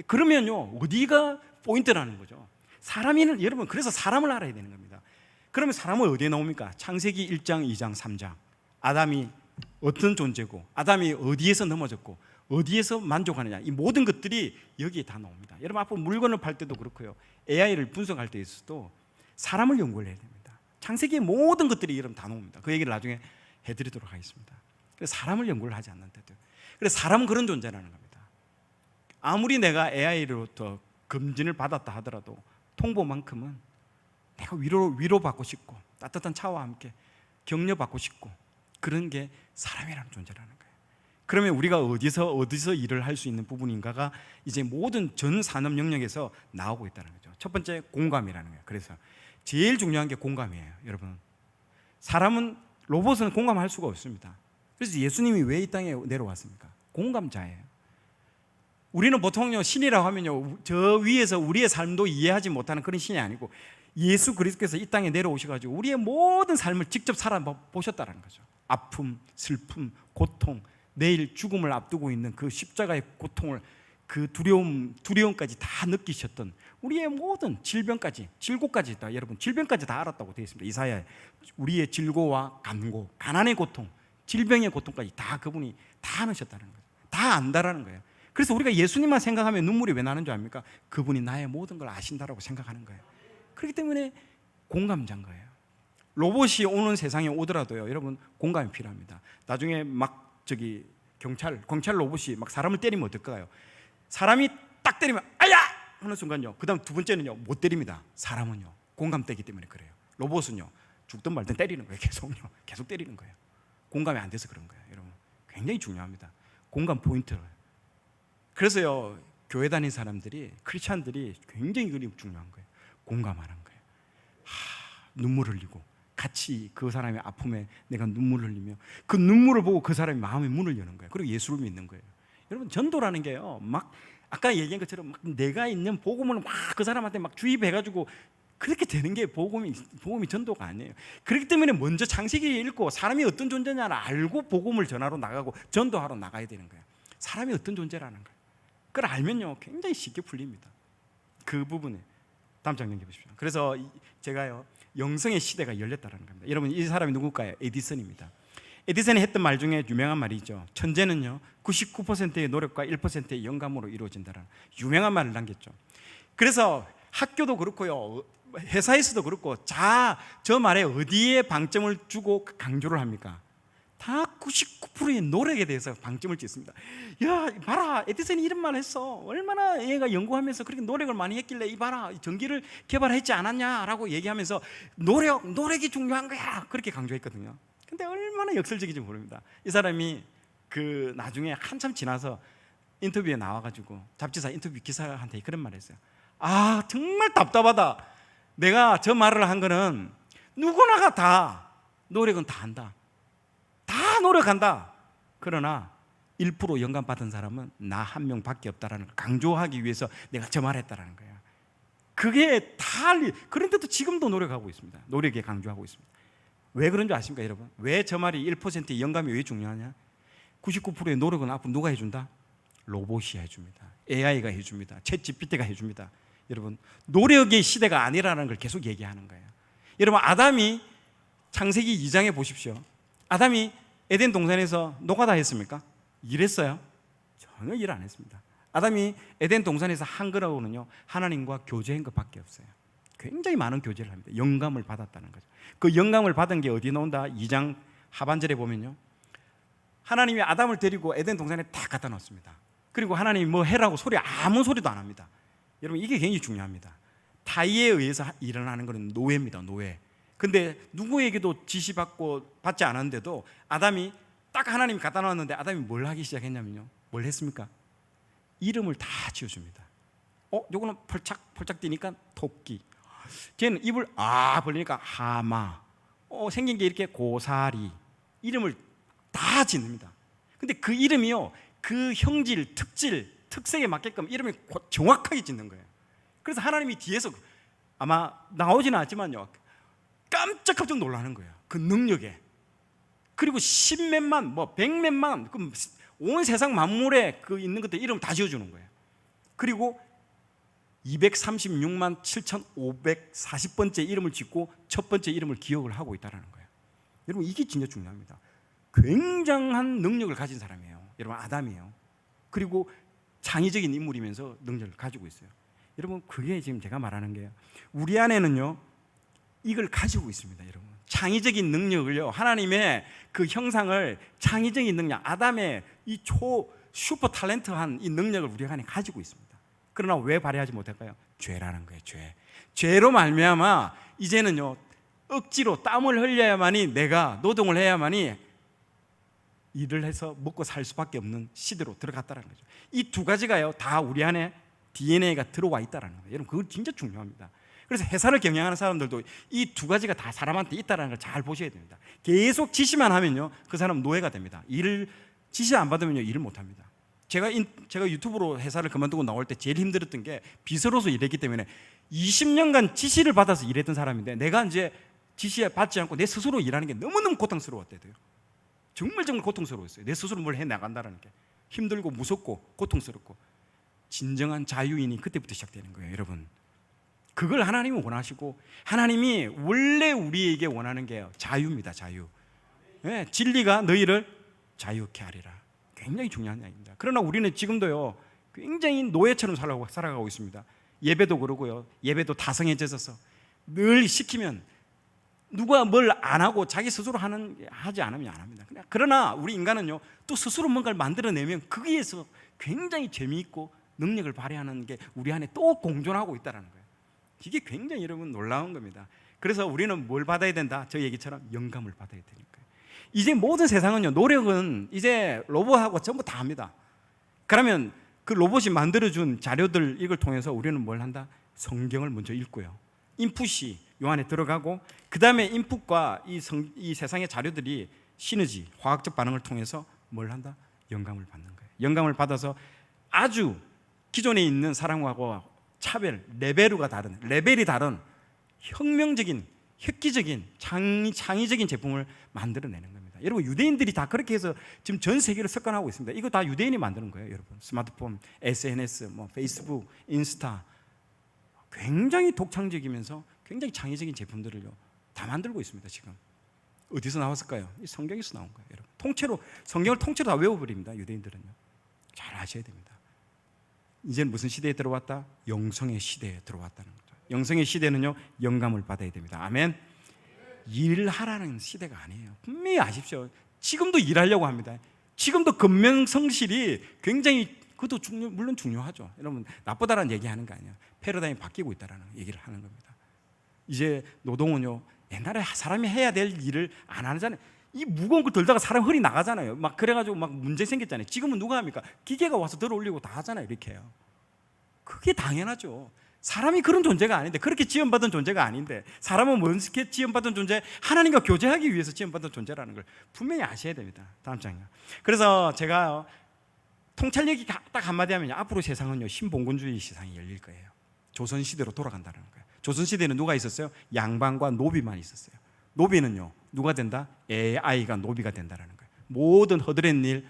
그러면요, 어디가 포인트라는 거죠. 사람이, 여러분, 그래서 사람을 알아야 되는 겁니다. 그러면 사람은 어디에 나옵니까? 창세기 1장, 2장, 3장. 아담이 어떤 존재고, 아담이 어디에서 넘어졌고, 어디에서 만족하느냐, 이 모든 것들이 여기에 다 나옵니다. 여러분, 앞으로 물건을 팔 때도 그렇고요, AI를 분석할 때에서도 사람을 연구를 해야 됩니다. 창세기의 모든 것들이 여러분 다 나옵니다. 그 얘기를 나중에 해드리도록 하겠습니다. 그래서 사람을 연구를 하지 않는데도, 그래서 사람은 그런 존재라는 겁니다. 아무리 내가 AI로부터 검진을 받았다 하더라도 통보만큼은 내가 위로받고 싶고, 따뜻한 차와 함께 격려받고 싶고, 그런 게 사람이라는 존재라는 거예요. 그러면 우리가 어디서 일을 할 수 있는 부분인가가 이제 모든 전 산업 영역에서 나오고 있다는 거죠. 첫 번째, 공감이라는 거예요. 그래서 제일 중요한 게 공감이에요. 여러분, 사람은, 로봇은 공감할 수가 없습니다. 그래서 예수님이 왜 이 땅에 내려왔습니까? 공감자예요. 우리는 보통요, 신이라고 하면요, 저 위에서 우리의 삶도 이해하지 못하는 그런 신이 아니고, 예수 그리스도께서 이 땅에 내려오셔가지고 우리의 모든 삶을 직접 살아보셨다는 거죠. 아픔, 슬픔, 고통, 내일 죽음을 앞두고 있는 그 십자가의 고통을, 그 두려움까지 다 느끼셨던, 우리의 모든 질병까지, 질고까지 다, 여러분, 질병까지 다 알았다고 되어 있습니다. 이사야에 우리의 질고와 간고, 가난의 고통, 질병의 고통까지 다 그분이 다 안으셨다는 거예요. 다 안다라는 거예요. 그래서 우리가 예수님만 생각하면 눈물이 왜 나는 줄 압니까? 그분이 나의 모든 걸 아신다라고 생각하는 거예요. 그렇기 때문에 공감자인 거예요. 로봇이 오는 세상에 오더라도요, 여러분, 공감이 필요합니다. 나중에 막 경찰 로봇이 막 사람을 때리면 어떨까요? 사람이 딱 때리면 아야! 하는 순간요, 그 다음 두 번째는요, 못 때립니다. 사람은요, 공감되기 때문에 그래요. 로봇은요, 죽든 말든 때리는 거예요. 계속 때리는 거예요. 공감이 안 돼서 그런 거예요. 여러분, 굉장히 중요합니다. 공감 포인트를. 그래서요, 교회 다니는 사람들이, 크리스찬들이 굉장히 중요한 거예요. 공감하는 거예요. 눈물 흘리고 같이 그 사람의 아픔에 내가 눈물 흘리며 그 눈물을 보고 그 사람이 마음의 문을 여는 거예요. 그리고 예수를 믿는 거예요. 여러분, 전도라는 게요, 막 아까 얘기한 것처럼 막 내가 있는 복음을 막 그 사람한테 막 주입해가지고 그렇게 되는 게 복음이 전도가 아니에요. 그렇기 때문에 먼저 창세기 읽고 사람이 어떤 존재냐를 알고 복음을 전하러 나가고 전도하러 나가야 되는 거예요. 사람이 어떤 존재라는 거예요. 그걸 알면요, 굉장히 쉽게 풀립니다. 그 부분에 다음 장 넘겨보십시오. 그래서 제가요, 영성의 시대가 열렸다는 겁니다. 여러분, 이 사람이 누굴까요? 에디슨입니다. 에디슨이 했던 말 중에 유명한 말이죠. 천재는요, 99%의 노력과 1%의 영감으로 이루어진다는 유명한 말을 남겼죠. 그래서 학교도 그렇고요, 회사에서도 그렇고, 저 말에 어디에 방점을 주고 강조를 합니까? 다 99%의 노력에 대해서 방점을 찍습니다. 야, 봐라, 에디슨이 이런 말 했어. 얼마나 얘가 연구하면서 그렇게 노력을 많이 했길래 이 봐라, 전기를 개발했지 않았냐라고 얘기하면서 노력이 중요한 거야, 그렇게 강조했거든요. 근데 얼마나 역설적인지 모릅니다. 이 사람이 그 나중에 한참 지나서 인터뷰에 나와가지고 잡지사 인터뷰 기사한테 그런 말을 했어요. 아, 정말 답답하다. 내가 저 말을 한 거는 누구나가 다 노력은 다 한다. 다 노력한다. 그러나 1% 영감 받은 사람은 나 한 명밖에 없다라는 걸 강조하기 위해서 내가 저 말했다라는 거예요. 그게 다, 그런데도 지금도 노력하고 있습니다. 노력에 강조하고 있습니다. 왜 그런 줄 아십니까, 여러분? 왜 저 말이 1%의 영감이 왜 중요하냐? 99%의 노력은 앞으로 누가 해준다? 로봇이 해줍니다. AI가 해줍니다. 챗GPT가 해줍니다. 여러분, 노력의 시대가 아니라는 걸 계속 얘기하는 거예요. 여러분, 아담이 창세기 2장에 보십시오. 아담이 에덴 동산에서 노가다 했습니까? 일했어요? 전혀 일 안 했습니다. 아담이 에덴 동산에서 한 거라고는요, 하나님과 교제한 것밖에 없어요. 굉장히 많은 교제를 합니다. 영감을 받았다는 거죠. 그 영감을 받은 게 어디 나온다? 2장 하반절에 보면요, 하나님이 아담을 데리고 에덴 동산에 딱 갖다 놓습니다. 그리고 하나님이 뭐 해라고 아무 소리도 안 합니다. 여러분, 이게 굉장히 중요합니다. 타의에 의해서 일어나는 것은 노예입니다. 노예. 근데 누구에게도 받지 않았는데도 아담이 딱 하나님이 갖다 놨는데 아담이 뭘 하기 시작했냐면요, 뭘 했습니까? 이름을 다 지어줍니다. 요거는 펄짝펄짝 뛰니까 토끼, 쟤는 입을 벌리니까 하마, 생긴 게 이렇게 고사리, 이름을 다 짓습니다. 근데 그 이름이요, 그 형질, 특색에 맞게끔 이름을 정확하게 짓는 거예요. 그래서 하나님이 뒤에서 아마 나오지는 않지만요, 깜짝 놀라는 거예요. 그 능력에, 그리고 십몇만, 뭐 백몇만, 온 세상 만물에 그 있는 것들 이름 다 지어주는 거예요. 그리고 236만 7,540번째 이름을 짓고 첫 번째 이름을 기억을 하고 있다는 거예요. 여러분, 이게 진짜 중요합니다. 굉장한 능력을 가진 사람이에요. 여러분, 아담이에요. 그리고 창의적인 인물이면서 능력을 가지고 있어요. 여러분, 그게 지금 제가 말하는 게요, 우리 안에는요 이걸 가지고 있습니다. 여러분, 창의적인 능력을요, 하나님의 그 형상을, 창의적인 능력, 아담의 이 슈퍼 탤런트한 이 능력을 우리 안에 가지고 있습니다. 그러나 왜 발휘하지 못할까요? 죄라는 거예요. 죄로 말미암아 이제는요 억지로 땀을 흘려야만이, 내가 노동을 해야만이 일을 해서 먹고 살 수밖에 없는 시대로 들어갔다는 거죠. 이 두 가지가요 다 우리 안에 DNA가 들어와 있다는 거예요. 여러분, 그거 진짜 중요합니다. 그래서 회사를 경영하는 사람들도 이 두 가지가 다 사람한테 있다는 걸 잘 보셔야 됩니다. 계속 지시만 하면요 그 사람은 노예가 됩니다. 일을 지시 안 받으면요 일을 못 합니다. 제가 유튜브로 회사를 그만두고 나올 때 제일 힘들었던 게, 비서로서 일했기 때문에 20년간 지시를 받아서 일했던 사람인데, 내가 이제 지시 받지 않고 내 스스로 일하는 게 너무너무 고통스러웠대요. 정말 고통스러웠어요. 내 스스로 뭘 해나간다는 게 힘들고 무섭고 고통스럽고. 진정한 자유인이 그때부터 시작되는 거예요. 여러분, 그걸 하나님은 원하시고, 하나님이 원래 우리에게 원하는 게 자유입니다. 자유. 네, 진리가 너희를 자유케 하리라. 굉장히 중요한 이야기입니다. 그러나 우리는 지금도요 굉장히 노예처럼 살아가고 있습니다. 예배도 그러고요, 예배도 다성해져서 늘 시키면 누가 뭘 안 하고 자기 스스로 하지 않으면 안 합니다. 그러나 우리 인간은요 또 스스로 뭔가를 만들어내면 거기에서 굉장히 재미있고 능력을 발휘하는 게 우리 안에 또 공존하고 있다는 거예요. 이게 굉장히 여러분 놀라운 겁니다. 그래서 우리는 뭘 받아야 된다? 저 얘기처럼 영감을 받아야 되니까요. 이제 모든 세상은요, 노력은 이제 로봇하고 전부 다 합니다. 그러면 그 로봇이 만들어준 자료들, 이걸 통해서 우리는 뭘 한다? 성경을 먼저 읽고요, 인풋이 요 안에 들어가고, 그 다음에 인풋과 이 세상의 자료들이 시너지, 화학적 반응을 통해서 뭘 한다? 영감을 받는 거예요. 영감을 받아서 아주 기존에 있는 사람하고 차별, 레벨이 다른 혁명적인, 획기적인, 창의적인 제품을 만들어내는 겁니다. 여러분, 유대인들이 다 그렇게 해서 지금 전 세계를 석권하고 있습니다. 이거 다 유대인이 만드는 거예요. 여러분, 스마트폰, SNS, 페이스북, 인스타, 굉장히 독창적이면서 굉장히 창의적인 제품들을요 다 만들고 있습니다. 지금 어디서 나왔을까요? 이 성경에서 나온 거예요. 여러분, 성경을 통째로 다 외워버립니다. 유대인들은요. 잘 아셔야 됩니다. 이제는 무슨 시대에 들어왔다? 영성의 시대에 들어왔다는 거죠. 영성의 시대는요 영감을 받아야 됩니다. 아멘. 일하라는 시대가 아니에요. 분명히 아십시오. 지금도 일하려고 합니다. 지금도 근면성실이 굉장히, 그것도 물론 중요하죠. 여러분, 나쁘다라는 얘기하는 거 아니에요. 패러다임이 바뀌고 있다라는 얘기를 하는 겁니다. 이제 노동은요 옛날에 사람이 해야 될 일을 안 하잖아요. 이 무거운 거 들다가 사람 허리 나가잖아요. 막 그래가지고 막 문제 생겼잖아요. 지금은 누가 합니까? 기계가 와서 들어 올리고 다 하잖아요. 이렇게 해요. 그게 당연하죠. 사람이 그런 존재가 아닌데, 그렇게 지원받은 존재가 아닌데, 사람은 뭔게 지원받은 존재? 하나님과 교제하기 위해서 지원받은 존재라는 걸 분명히 아셔야 됩니다. 다음 장이요. 그래서 제가 통찰력이 딱 한마디 하면요, 앞으로 세상은요 신봉건주의 세상이 열릴 거예요. 조선시대로 돌아간다는 거예요. 조선시대는 누가 있었어요? 양반과 노비만 있었어요. 노비는요 누가 된다? AI가 노비가 된다는 거예요. 모든 허드렛 일,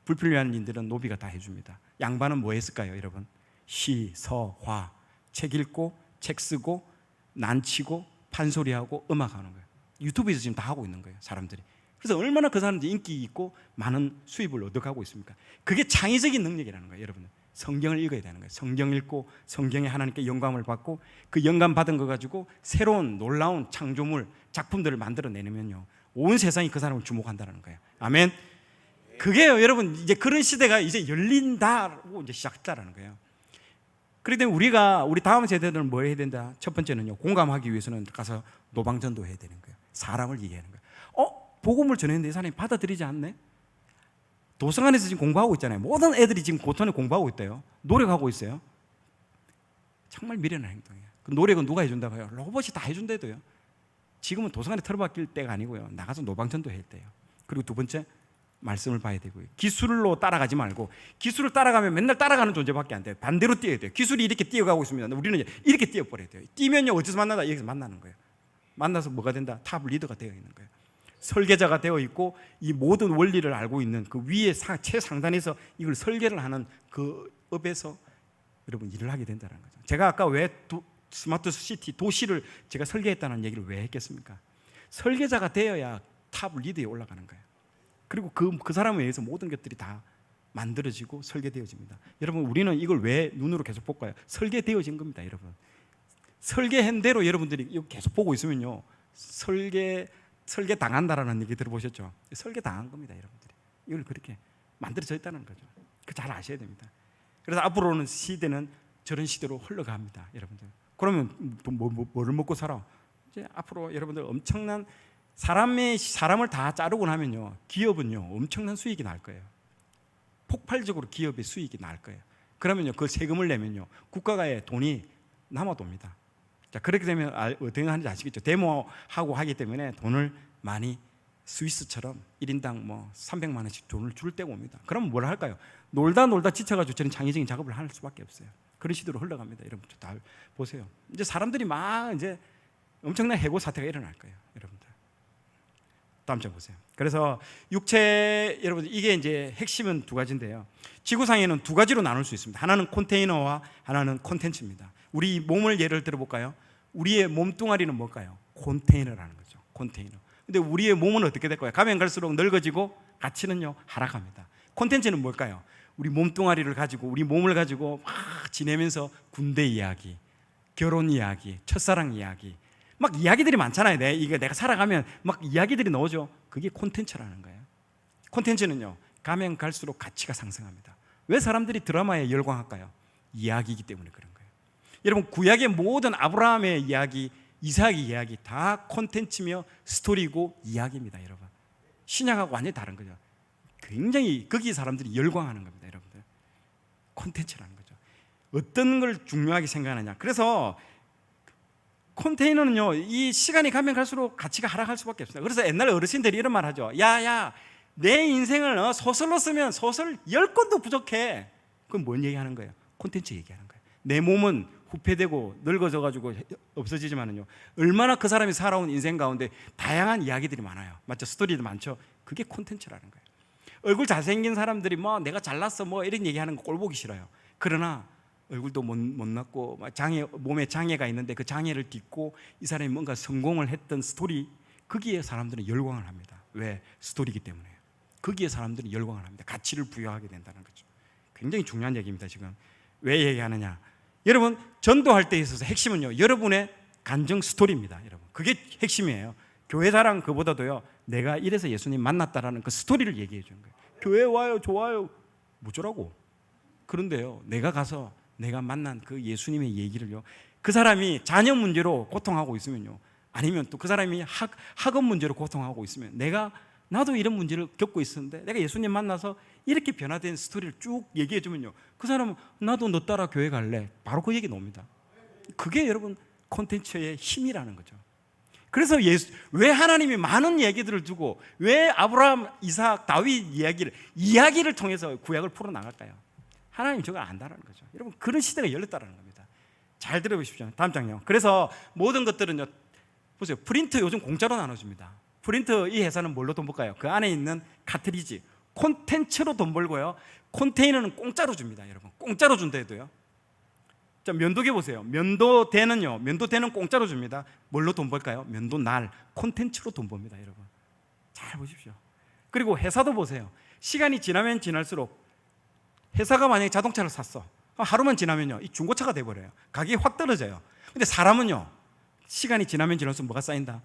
불필요한 일들은 노비가 다 해줍니다. 양반은 뭐 했을까요? 여러분, 시, 서, 화, 책 읽고 책 쓰고 난치고 판소리하고 음악하는 거예요. 유튜브에서 지금 다 하고 있는 거예요, 사람들이. 그래서 얼마나 그 사람들이 인기 있고 많은 수입을 얻어가고 있습니까? 그게 창의적인 능력이라는 거예요. 여러분, 성경을 읽어야 되는 거예요. 성경 읽고 성경에 하나님께 영감을 받고 그 영감 받은 거 가지고 새로운 놀라운 창조물, 작품들을 만들어내면요 온 세상이 그 사람을 주목한다는 거예요. 아멘. 그게요 여러분, 이제 그런 시대가 이제 열린다고 이제 시작했다라는 거예요. 그렇기 때문에 우리 다음 세대들은 뭐 해야 된다? 첫 번째는요, 공감하기 위해서는 가서 노방전도 해야 되는 거예요. 사랑을 얘기하는 거예요. 복음을 전했는데 이 사람이 받아들이지 않네? 도서관에서 지금 공부하고 있잖아요. 모든 애들이 지금 고턴에 공부하고 있대요. 노력하고 있어요. 정말 미련한 행동이에요. 그 노력은 누가 해준다고 해요? 로봇이 다 해준대도요. 지금은 도서관에 틀어박힐 때가 아니고요, 나가서 노방전도 해야 돼요. 그리고 두 번째, 말씀을 봐야 되고요. 기술로 따라가지 말고, 기술을 따라가면 맨날 따라가는 존재밖에 안 돼요. 반대로 뛰어야 돼요. 기술이 이렇게 뛰어가고 있습니다. 우리는 이렇게 뛰어버려야 돼요. 뛰면요 어디서 만나다? 여기서 만나는 거예요. 만나서 뭐가 된다? 탑 리더가 되어 있는 거예요. 설계자가 되어 있고 이 모든 원리를 알고 있는 그 위에 최상단에서 이걸 설계를 하는 그 업에서 여러분 일을 하게 된다는 거죠. 제가 아까 왜 스마트 시티 도시를 제가 설계했다는 얘기를 왜 했겠습니까? 설계자가 되어야 탑 리드에 올라가는 거예요. 그리고 그 사람에 의해서 모든 것들이 다 만들어지고 설계되어집니다. 여러분 우리는 이걸 왜 눈으로 계속 볼까요? 설계되어진 겁니다. 여러분 설계한 대로 여러분들이 이거 계속 보고 있으면요 설계 당한다라는 얘기 들어보셨죠? 설계 당한 겁니다. 여러분들이 이걸 그렇게 만들어져 있다는 거죠. 그 잘 아셔야 됩니다. 그래서 앞으로는 시대는 저런 시대로 흘러갑니다. 여러분들 그러면 뭐를 먹고 살아? 이제 앞으로 여러분들 엄청난 사람을 다 자르고 나면요 기업은요 엄청난 수익이 날 거예요. 폭발적으로 기업의 수익이 날 거예요. 그러면요 그 세금을 내면요 국가가에 돈이 남아돕니다. 자 그렇게 되면 어떻게 하는지 아시겠죠? 데모하고 하기 때문에 돈을 많이 스위스처럼 1인당 뭐 300만 원씩 돈을 줄 때가 옵니다. 그럼 뭘 할까요? 놀다 지쳐가지고 저는 창의적인 작업을 할 수밖에 없어요. 그런 시대로 흘러갑니다. 여러분 다 보세요. 이제 사람들이 막 이제 엄청난 해고 사태가 일어날 거예요. 여러분들 다음 장 보세요. 그래서 육체 여러분 이게 이제 핵심은 두 가지인데요. 지구상에는 두 가지로 나눌 수 있습니다. 하나는 컨테이너와 하나는 콘텐츠입니다. 우리 몸을 예를 들어볼까요? 우리의 몸뚱아리는 뭘까요? 컨테이너라는 거죠. 컨테이너. 근데 우리의 몸은 어떻게 될까요? 가면 갈수록 늙어지고 가치는요 하락합니다. 콘텐츠는 뭘까요? 우리 몸뚱아리를 가지고 우리 몸을 가지고 막 지내면서 군대 이야기, 결혼 이야기, 첫사랑 이야기 막 이야기들이 많잖아요. 내가 살아가면 막 이야기들이 나오죠. 그게 콘텐츠라는 거예요. 콘텐츠는요 가면 갈수록 가치가 상승합니다. 왜 사람들이 드라마에 열광할까요? 이야기이기 때문에 그런 거예요. 여러분 구약의 모든 아브라함의 이야기, 이삭의 이야기 다 콘텐츠며 스토리고 이야기입니다. 여러분 신약하고 완전히 다른 거죠. 굉장히 거기에 사람들이 열광하는 겁니다. 여러분들 콘텐츠라는 거죠. 어떤 걸 중요하게 생각하느냐. 그래서 컨테이너는요 이 시간이 가면 갈수록 가치가 하락할 수밖에 없습니다. 그래서 옛날 어르신들이 이런 말 하죠. 야야 내 인생을 소설로 쓰면 소설 10권도 부족해. 그럼 뭔 얘기하는 거예요? 콘텐츠 얘기하는 거예요. 내 몸은 후패되고 늙어져가지고 없어지지만은요 얼마나 그 사람이 살아온 인생 가운데 다양한 이야기들이 많아요. 맞죠? 스토리도 많죠. 그게 콘텐츠라는 거예요. 얼굴 잘생긴 사람들이 뭐 내가 잘났어 뭐 이런 얘기하는 거 꼴 보기 싫어요. 그러나 얼굴도 못났고 몸에 장애가 있는데 그 장애를 딛고 이 사람이 뭔가 성공을 했던 스토리 거기에 사람들은 열광을 합니다. 왜? 스토리이기 때문에. 거기에 사람들이 열광을 합니다. 가치를 부여하게 된다는 거죠. 굉장히 중요한 얘기입니다. 지금 왜 얘기하느냐? 여러분 전도할 때 있어서 핵심은요 여러분의 간증 스토리입니다. 여러분 그게 핵심이에요. 교회 자랑 그보다도요 내가 이래서 예수님 만났다라는 그 스토리를 얘기해 주는 거예요. 교회 와요 좋아요 뭐쩌라고. 그런데요 내가 가서 내가 만난 그 예수님의 얘기를요 그 사람이 자녀 문제로 고통하고 있으면요 아니면 또 그 사람이 학업 문제로 고통하고 있으면 나도 이런 문제를 겪고 있었는데 내가 예수님 만나서 이렇게 변화된 스토리를 쭉 얘기해 주면요 그 사람은 나도 너 따라 교회 갈래. 바로 그 얘기 나옵니다. 그게 여러분 콘텐츠의 힘이라는 거죠. 그래서 왜 하나님이 많은 얘기들을 두고 왜 아브라함, 이삭, 다윗 이야기를 통해서 구약을 풀어나갈까요? 하나님 저걸 안다라는 거죠. 여러분 그런 시대가 열렸다는 겁니다. 잘 들어보십시오. 다음 장요. 그래서 모든 것들은요 보세요. 프린트 요즘 공짜로 나눠줍니다. 프린트 이 회사는 뭘로 돈 벌까요? 그 안에 있는 카트리지 콘텐츠로 돈 벌고요 컨테이너는 공짜로 줍니다. 여러분 공짜로 준다 해도요. 자 면도기 보세요. 면도대는 공짜로 줍니다. 뭘로 돈 벌까요? 면도날 콘텐츠로 돈 법니다. 여러분 잘 보십시오. 그리고 회사도 보세요. 시간이 지나면 지날수록 회사가 만약에 자동차를 샀어 하루만 지나면요 이 중고차가 돼버려요. 가격이 확 떨어져요. 근데 사람은요 시간이 지나면 지날수록 뭐가 쌓인다?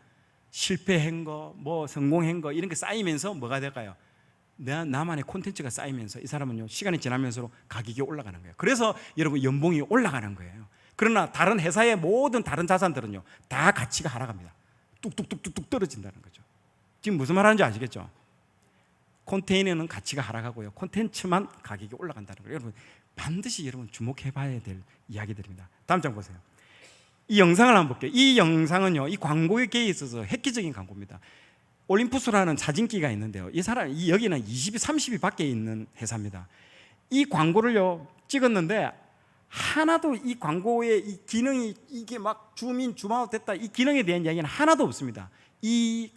실패한 거, 뭐 성공한 거 이런 게 쌓이면서 뭐가 될까요? 나만의 콘텐츠가 쌓이면서 이 사람은요 시간이 지나면서 가격이 올라가는 거예요. 그래서 여러분 연봉이 올라가는 거예요. 그러나 다른 회사의 모든 다른 자산들은요 다 가치가 하락합니다. 뚝뚝뚝뚝 떨어진다는 거죠. 지금 무슨 말 하는지 아시겠죠? 컨테이너는 가치가 하락하고요 콘텐츠만 가격이 올라간다는 거예요. 여러분 반드시 여러분 주목해 봐야 될 이야기들입니다. 다음 장 보세요. 이 영상을 한번 볼게요. 이 영상은요 이 광고계에 있어서 획기적인 광고입니다. 올림푸스라는 사진기가 있는데요 여기는 20이 30이 밖에 있는 회사입니다. 이 광고를요 찍었는데 하나도 이 광고의 이 기능이 이게 막 줌아웃 됐다 이 기능에 대한 이야기는 하나도 없습니다. 이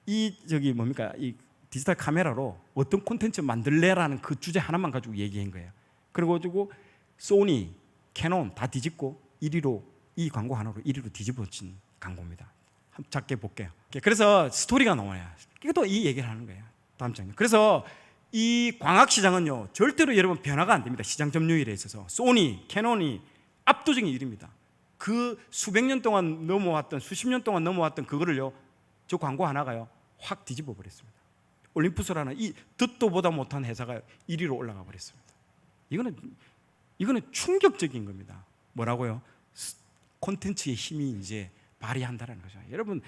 이 뭡니까 이 디지털 카메라로 어떤 콘텐츠 만들래라는 그 주제 하나만 가지고 얘기한 거예요. 그리고 가지고 소니, 캐논 다 뒤집고 1위로 이 광고 하나로 1위로 뒤집어진 광고입니다. 한번 작게 볼게요. 그래서 스토리가 나와요. 이것도 이 얘기를 하는 거예요. 다음 장면. 그래서 이 광학 시장은요 절대로 여러분 변화가 안 됩니다. 시장 점유율에 있어서 소니, 캐논이 압도적인 1위입니다. 그 수백 년 동안 넘어왔던 수십 년 동안 넘어왔던 그거를요 저 광고 하나가요 확 뒤집어 버렸습니다. 올림푸스라는 이 듣도 보다 못한 회사가 1위로 올라가 버렸습니다. 이거는 충격적인 겁니다. 뭐라고요? 콘텐츠의 힘이 이제 발휘한다는 거죠. 여러분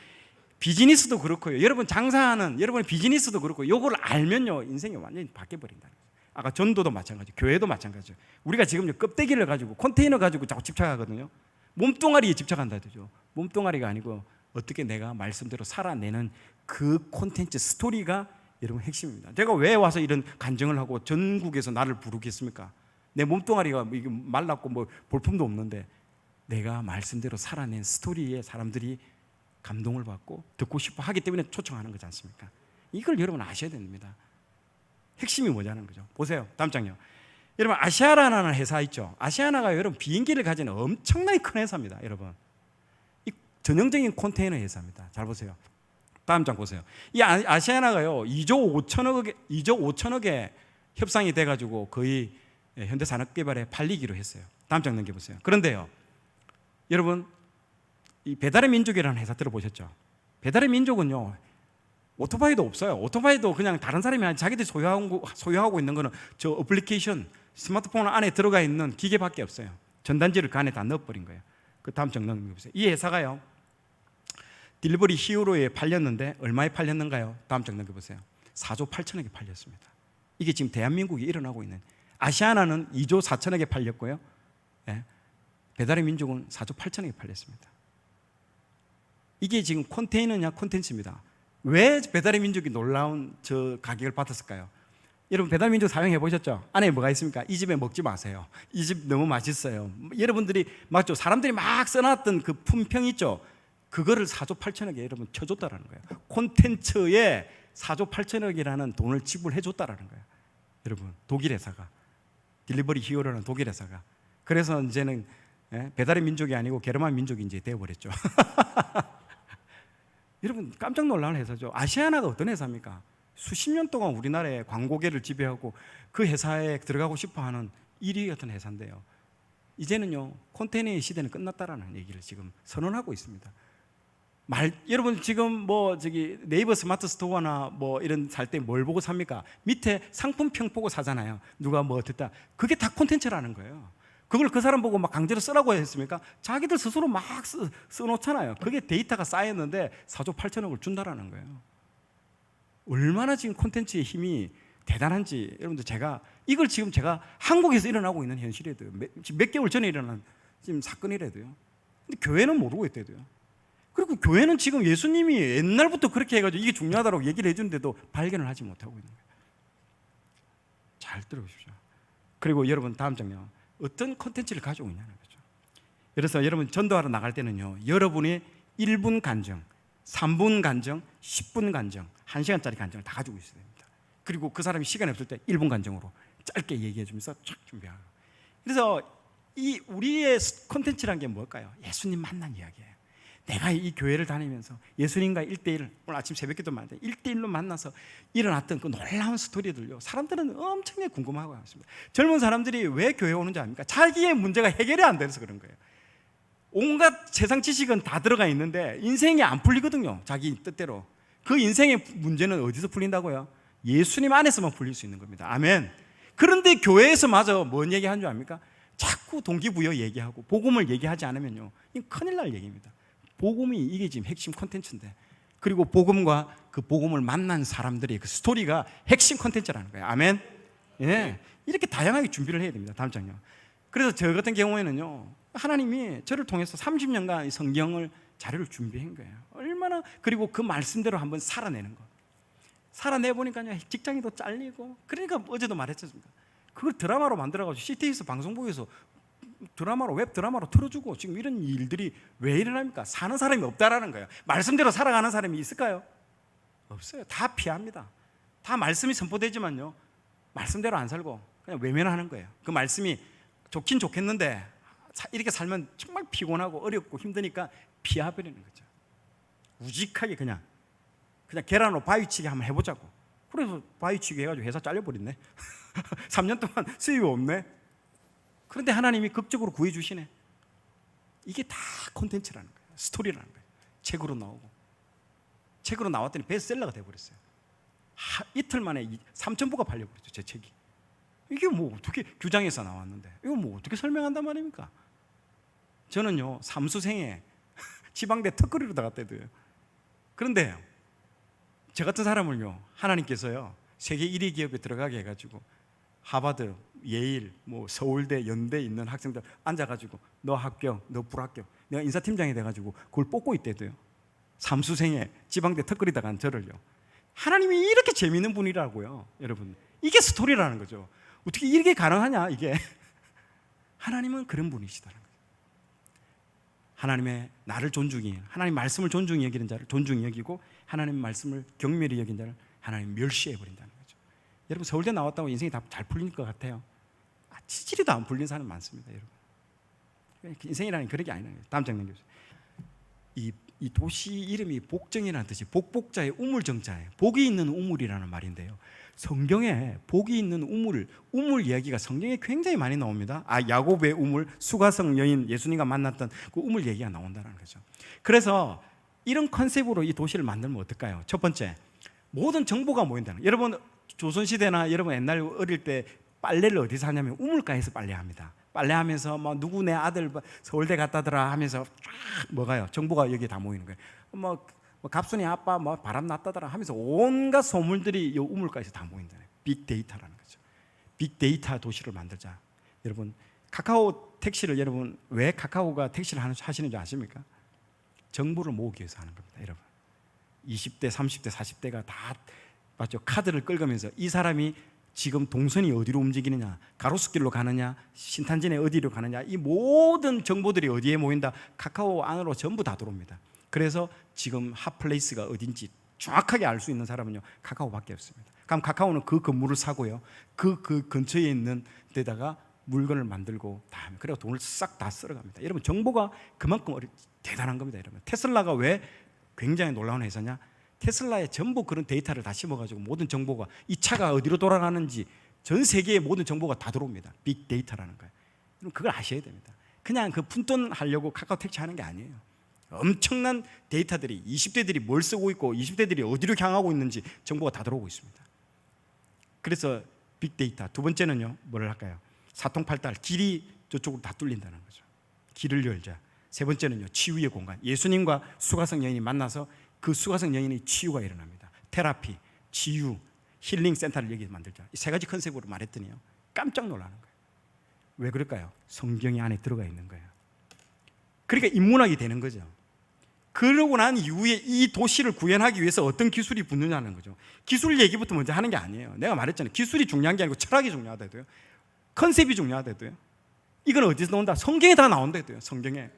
비즈니스도 그렇고요. 여러분 장사하는 여러분의 비즈니스도 그렇고 요걸 알면요 인생이 완전히 바뀌어 버린다는 거죠. 아까 전도도 마찬가지, 교회도 마찬가지죠. 우리가 지금 껍데기를 가지고 컨테이너 가지고 자꾸 집착하거든요. 몸뚱아리에 집착한다 되죠. 몸뚱아리가 아니고 어떻게 내가 말씀대로 살아내는 그 콘텐츠 스토리가 여러분 핵심입니다. 제가 왜 와서 이런 간증을 하고 전국에서 나를 부르겠습니까? 내 몸뚱아리가 말랐고 뭐 볼품도 없는데 내가 말씀대로 살아낸 스토리에 사람들이 감동을 받고 듣고 싶어 하기 때문에 초청하는 거지 않습니까? 이걸 여러분 아셔야 됩니다. 핵심이 뭐냐는 거죠. 보세요. 다음 장요. 여러분 아시아나라는 회사 있죠. 아시아나가 여러분 비행기를 가진 엄청나게 큰 회사입니다. 여러분 이 전형적인 컨테이너 회사입니다. 잘 보세요. 다음 장 보세요. 이 아시아나가요 2조 5천억에 협상이 돼가지고 거의 현대산업개발에 팔리기로 했어요. 다음 장 넘겨보세요. 그런데요 여러분 이 배달의 민족이라는 회사 들어보셨죠? 배달의 민족은요 오토바이도 없어요. 오토바이도 그냥 다른 사람이 자기들이 소유하고 있는 거는 저 어플리케이션 스마트폰 안에 들어가 있는 기계밖에 없어요. 전단지를 그 안에 다 넣어버린 거예요. 그 다음 장 넘겨보세요. 이 회사가요 딜리버리 히어로에 팔렸는데 얼마에 팔렸는가요? 다음 장 넘겨보세요. 4조 8천억에 팔렸습니다. 이게 지금 대한민국이 일어나고 있는 아시아나는 2조 4천억에 팔렸고요. 예. 배달의 민족은 4조 8천억에 팔렸습니다. 이게 지금 컨테이너냐 콘텐츠입니다. 왜 배달의 민족이 놀라운 저 가격을 받았을까요? 여러분 배달의 민족 사용해 보셨죠? 안에 뭐가 있습니까? 이 집에 먹지 마세요. 이 집 너무 맛있어요. 여러분들이 맞죠? 사람들이 막 써놨던 그 품평 있죠? 그거를 4조 8천억에 여러분 쳐줬다라는 거예요. 콘텐츠에 4조 8천억이라는 돈을 지불해 줬다라는 거예요. 여러분 독일 회사가 딜리버리 히어로라는 독일 회사가 그래서 이제는 배달의 민족이 아니고 게르만 민족이 이제 되어버렸죠. 여러분 깜짝 놀라는 회사죠. 아시아나가 어떤 회사입니까? 수십 년 동안 우리나라의 광고계를 지배하고 그 회사에 들어가고 싶어하는 1위 같은 회사인데요. 이제는요 콘테이너의 시대는 끝났다라는 얘기를 지금 선언하고 있습니다. 여러분 지금 뭐 네이버 스마트 스토어나 뭐 이런 살 때 뭘 보고 삽니까? 밑에 상품평 보고 사잖아요. 누가 뭐 어땠다. 그게 다 콘텐츠라는 거예요. 그걸 그 사람 보고 막 강제로 쓰라고 했습니까? 자기들 스스로 막 써놓잖아요. 그게 데이터가 쌓였는데 4조 8천억을 준다라는 거예요. 얼마나 지금 콘텐츠의 힘이 대단한지 여러분들 이걸 지금 제가 한국에서 일어나고 있는 현실이래도요. 몇 개월 전에 일어난 지금 사건이래도요. 근데 교회는 모르고 있대도요. 그리고 교회는 지금 예수님이 옛날부터 그렇게 해가지고 이게 중요하다고 얘기를 해주는데도 발견을 하지 못하고 있는 거예요. 잘 들어보십시오. 그리고 여러분 다음 장면 어떤 콘텐츠를 가지고 있냐는 거죠. 그래서 여러분 전도하러 나갈 때는요 여러분이 1분 간증, 3분 간증, 10분 간증, 1시간짜리 간증을 다 가지고 있어야 됩니다. 그리고 그 사람이 시간이 없을 때 1분 간증으로 짧게 얘기해 주면서 쫙 준비하고. 그래서 이 우리의 콘텐츠란 게 뭘까요? 예수님 만난 이야기예요. 내가 이 교회를 다니면서 예수님과 1대1 오늘 아침 새벽기도 만났는데 1대1로 만나서 일어났던 그 놀라운 스토리들요 사람들은 엄청나게 궁금하고 있습니다. 젊은 사람들이 왜 교회에 오는지 압니까? 자기의 문제가 해결이 안 돼서 그런 거예요. 온갖 세상 지식은 다 들어가 있는데 인생이 안 풀리거든요. 자기 뜻대로. 그 인생의 문제는 어디서 풀린다고요? 예수님 안에서만 풀릴 수 있는 겁니다. 아멘. 그런데 교회에서마저 뭔 얘기하는 줄 압니까? 자꾸 동기부여 얘기하고 복음을 얘기하지 않으면요 이건 큰일 날 얘기입니다. 복음이 이게 지금 핵심 콘텐츠인데 그리고 복음과 그 복음을 만난 사람들의 그 스토리가 핵심 콘텐츠라는 거예요. 아멘. 예, 이렇게 다양하게 준비를 해야 됩니다. 다음 장요. 그래서 저 같은 경우에는요 하나님이 저를 통해서 30년간 성경을 자료를 준비한 거예요. 얼마나 그리고 그 말씀대로 한번 살아내는 거. 살아내보니까요 직장이 더 잘리고 그러니까 어제도 말했잖습니까? 그걸 드라마로 만들어가지고 CT에서 방송국에서 드라마로 웹 드라마로 틀어주고 지금 이런 일들이 왜 일어납니까? 사는 사람이 없다라는 거예요. 말씀대로 살아가는 사람이 있을까요? 없어요. 다 피합니다. 다 말씀이 선포되지만요, 말씀대로 안 살고 그냥 외면하는 거예요. 그 말씀이 좋긴 좋겠는데 이렇게 살면 정말 피곤하고 어렵고 힘드니까 피해버리는 거죠. 우직하게 그냥 계란으로 바위치기 한번 해보자고. 그래서 바위치기 해가지고 회사 잘려버렸네. 3년 동안 수입이 없네. 그런데 하나님이 극적으로 구해주시네. 이게 다 콘텐츠라는 거예요. 스토리라는 거예요. 책으로 나오고, 책으로 나왔더니 베스트셀러가 돼버렸어요. 이틀 만에 3,000부가 팔려버렸죠, 제 책이. 이게 뭐 어떻게 규장에서 나왔는데 이거 뭐 어떻게 설명한단 말입니까? 저는요, 삼수생에 지방대 턱걸이로 나갔대도요. 그런데 저 같은 사람을요, 하나님께서요, 세계 1위 기업에 들어가게 해가지고 하버드, 예일, 뭐 서울대, 연대 있는 학생들 앉아가지고 너 합격, 너 불합격, 내가 인사팀장이 돼가지고 그걸 뽑고 있대도요. 삼수생에 지방대 턱걸이 나간 저를요. 하나님이 이렇게 재미있는 분이라고요, 여러분. 이게 스토리라는 거죠. 어떻게 이렇게 가능하냐, 이게. 하나님은 그런 분이시다는 거예요. 하나님의 나를 존중히, 하나님 말씀을 존중히 여기는 자를 존중히 여기고, 하나님 말씀을 경멸히 여긴 자를 하나님 멸시해 버린다는 거죠. 여러분, 서울대 나왔다고 인생이 다 잘 풀릴 것 같아요? 치질이도 안 풀린 사람 많습니다, 여러분. 인생이라는 그런 게 아니에요. 다음 장 넘겨주세요. 이 도시 이름이 복정이라는 뜻이 복복자의 우물정자예요. 복이 있는 우물이라는 말인데요, 성경에 복이 있는 우물 이야기가 성경에 굉장히 많이 나옵니다. 야곱의 우물, 수가성 여인 예수님과 만났던 그 우물 얘기가 나온다는 거죠. 그래서 이런 컨셉으로 이 도시를 만들면 어떨까요? 첫 번째, 모든 정보가 모인다는 거예요. 여러분, 조선시대나 여러분 옛날 어릴 때 빨래를 어디서 하냐면 우물가에서 빨래합니다. 빨래하면서 뭐 누구 내 아들 서울대 갔다더라 하면서 쫙 뭐가요? 정보가 여기에 다 모이는 거예요. 뭐 갑순이 아빠 뭐 바람 났다더라 하면서 온갖 소물들이 이 우물가에서 다 모인다. 빅데이터라는 거죠. 빅데이터 도시를 만들자. 여러분, 카카오 택시를, 여러분 왜 카카오가 택시를 하시는지 아십니까? 정보를 모으기 위해서 하는 겁니다, 여러분. 20대, 30대, 40대가 다 맞죠? 카드를 긁으면서 이 사람이 지금 동선이 어디로 움직이느냐, 가로수길로 가느냐, 신탄진에 어디로 가느냐, 이 모든 정보들이 어디에 모인다? 카카오 안으로 전부 다 들어옵니다. 그래서 지금 핫플레이스가 어딘지 정확하게 알 수 있는 사람은요, 카카오밖에 없습니다. 그럼 카카오는 그 건물을 사고요, 그 근처에 있는 데다가 물건을 만들고 다 하면, 그리고 돈을 싹 다 쓸어갑니다. 여러분, 정보가 그만큼 대단한 겁니다. 여러분, 테슬라가 왜 굉장히 놀라운 회사냐? 테슬라에 전부 그런 데이터를 다 심어가지고 모든 정보가, 이 차가 어디로 돌아가는지 전 세계의 모든 정보가 다 들어옵니다. 빅데이터라는 거예요. 그걸 아셔야 됩니다. 그냥 그 푼돈 하려고 카카오 택시 하는 게 아니에요. 엄청난 데이터들이, 20대들이 뭘 쓰고 있고 20대들이 어디로 향하고 있는지 정보가 다 들어오고 있습니다. 그래서 빅데이터. 두 번째는요, 뭐를 할까요? 사통팔달, 길이 저쪽으로 다 뚫린다는 거죠. 길을 열자. 세 번째는요, 치유의 공간. 예수님과 수가성 여인이 만나서 그 수가성 여인의 치유가 일어납니다. 테라피, 치유, 힐링 센터를 여기 만들자. 이 세 가지 컨셉으로 말했더니요, 깜짝 놀라는 거예요. 왜 그럴까요? 성경이 안에 들어가 있는 거예요. 그러니까 인문학이 되는 거죠. 그러고 난 이후에 이 도시를 구현하기 위해서 어떤 기술이 붙느냐는 거죠. 기술 얘기부터 먼저 하는 게 아니에요. 내가 말했잖아요. 기술이 중요한 게 아니고 철학이 중요하다고요. 컨셉이 중요하다고요. 이건 어디서 나온다? 성경에 다 나온다고요. 성경에.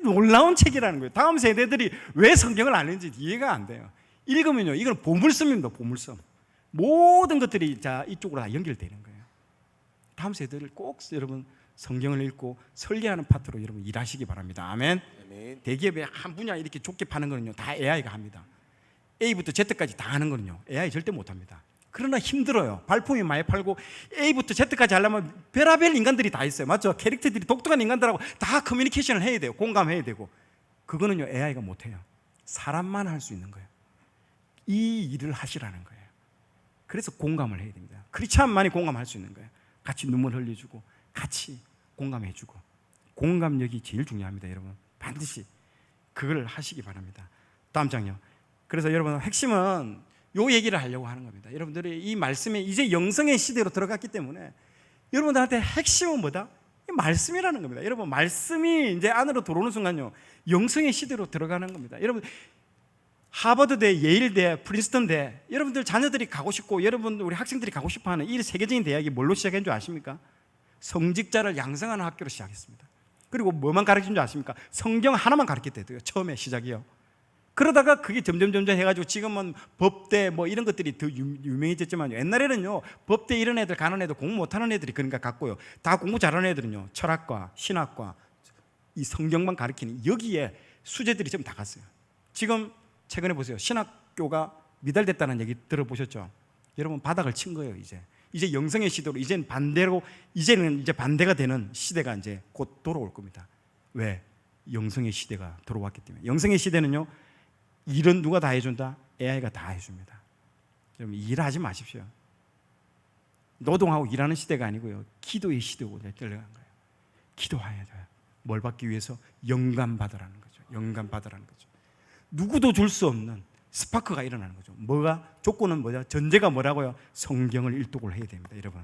놀라운 책이라는 거예요. 다음 세대들이 왜 성경을 안 읽는지 이해가 안 돼요. 읽으면요, 이건 보물섬입니다. 보물섬. 모든 것들이 자 이쪽으로 다 연결되는 거예요. 다음 세대를 꼭 여러분 성경을 읽고 설계하는 파트로 여러분 일하시기 바랍니다. 아멘. 아멘. 대기업의 한 분야 이렇게 좁게 파는 거는요, 다 AI가 합니다. A부터 Z까지 다 하는 거는요, AI 절대 못합니다. 그러나 힘들어요. 발품이 많이 팔고 A부터 Z까지 하려면 별의별 인간들이 다 있어요. 맞죠? 캐릭터들이 독특한 인간들하고 다 커뮤니케이션을 해야 돼요. 공감해야 되고. 그거는요, AI가 못해요. 사람만 할 수 있는 거예요. 이 일을 하시라는 거예요. 그래서 공감을 해야 됩니다. 크리스찬만이 공감할 수 있는 거예요. 같이 눈물 흘려주고 같이 공감해주고. 공감력이 제일 중요합니다. 여러분, 반드시 그걸 하시기 바랍니다. 다음 장요. 그래서 여러분, 핵심은 요 얘기를 하려고 하는 겁니다. 여러분들이 이 말씀에 이제 영성의 시대로 들어갔기 때문에 여러분들한테 핵심은 뭐다? 이 말씀이라는 겁니다. 여러분, 말씀이 이제 안으로 들어오는 순간요, 영성의 시대로 들어가는 겁니다. 여러분, 하버드대, 예일대, 프린스턴대, 여러분들 자녀들이 가고 싶고 여러분 우리 학생들이 가고 싶어하는 이 세계적인 대학이 뭘로 시작한 줄 아십니까? 성직자를 양성하는 학교로 시작했습니다. 그리고 뭐만 가르친 줄 아십니까? 성경 하나만 가르쳤대요. 처음에 시작이요. 그러다가 그게 점점 해가지고 지금은 법대 뭐 이런 것들이 더 유명해졌지만 옛날에는요 법대 이런 애들 가는 애들 공부 못하는 애들이 그런가 같고요. 다 공부 잘하는 애들은요 철학과 신학과 이 성경만 가르치는 여기에 수재들이 좀 다 갔어요. 지금 최근에 보세요. 신학교가 미달됐다는 얘기 들어보셨죠? 여러분 바닥을 친 거예요. 이제 영성의 시대로 이제는 반대가 되는 시대가 이제 곧 돌아올 겁니다. 왜? 영성의 시대가 들어왔기 때문에. 영성의 시대는요 일은 누가 다 해준다? AI가 다 해줍니다. 여러분 일하지 마십시오. 노동하고 일하는 시대가 아니고요 기도의 시대로 들어간 거예요. 기도해야 돼요. 뭘 받기 위해서? 영감 받으라는 거죠. 영감 받으라는 거죠. 누구도 줄 수 없는 스파크가 일어나는 거죠. 조건은 뭐냐? 전제가 뭐라고요? 성경을 일독을 해야 됩니다. 여러분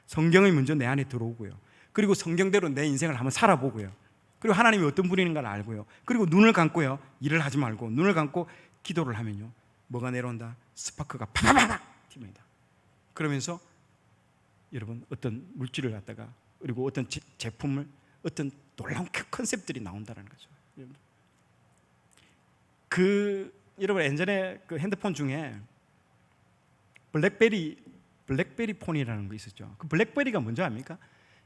성경이 먼저 내 안에 들어오고요, 그리고 성경대로 내 인생을 한번 살아보고요, 그리고 하나님이 어떤 분인가를 알고요, 그리고 눈을 감고요 일을 하지 말고 눈을 감고 기도를 하면요 뭐가 내려온다? 스파크가 파파파박 튑니다. 그러면서 여러분 어떤 물질을 갖다가 그리고 어떤 제품을 어떤 놀라운 컨셉들이 나온다는 거죠. 여러분 예전에 그 핸드폰 중에 블랙베리 폰이라는 거 있었죠. 그 블랙베리가 뭔지 압니까?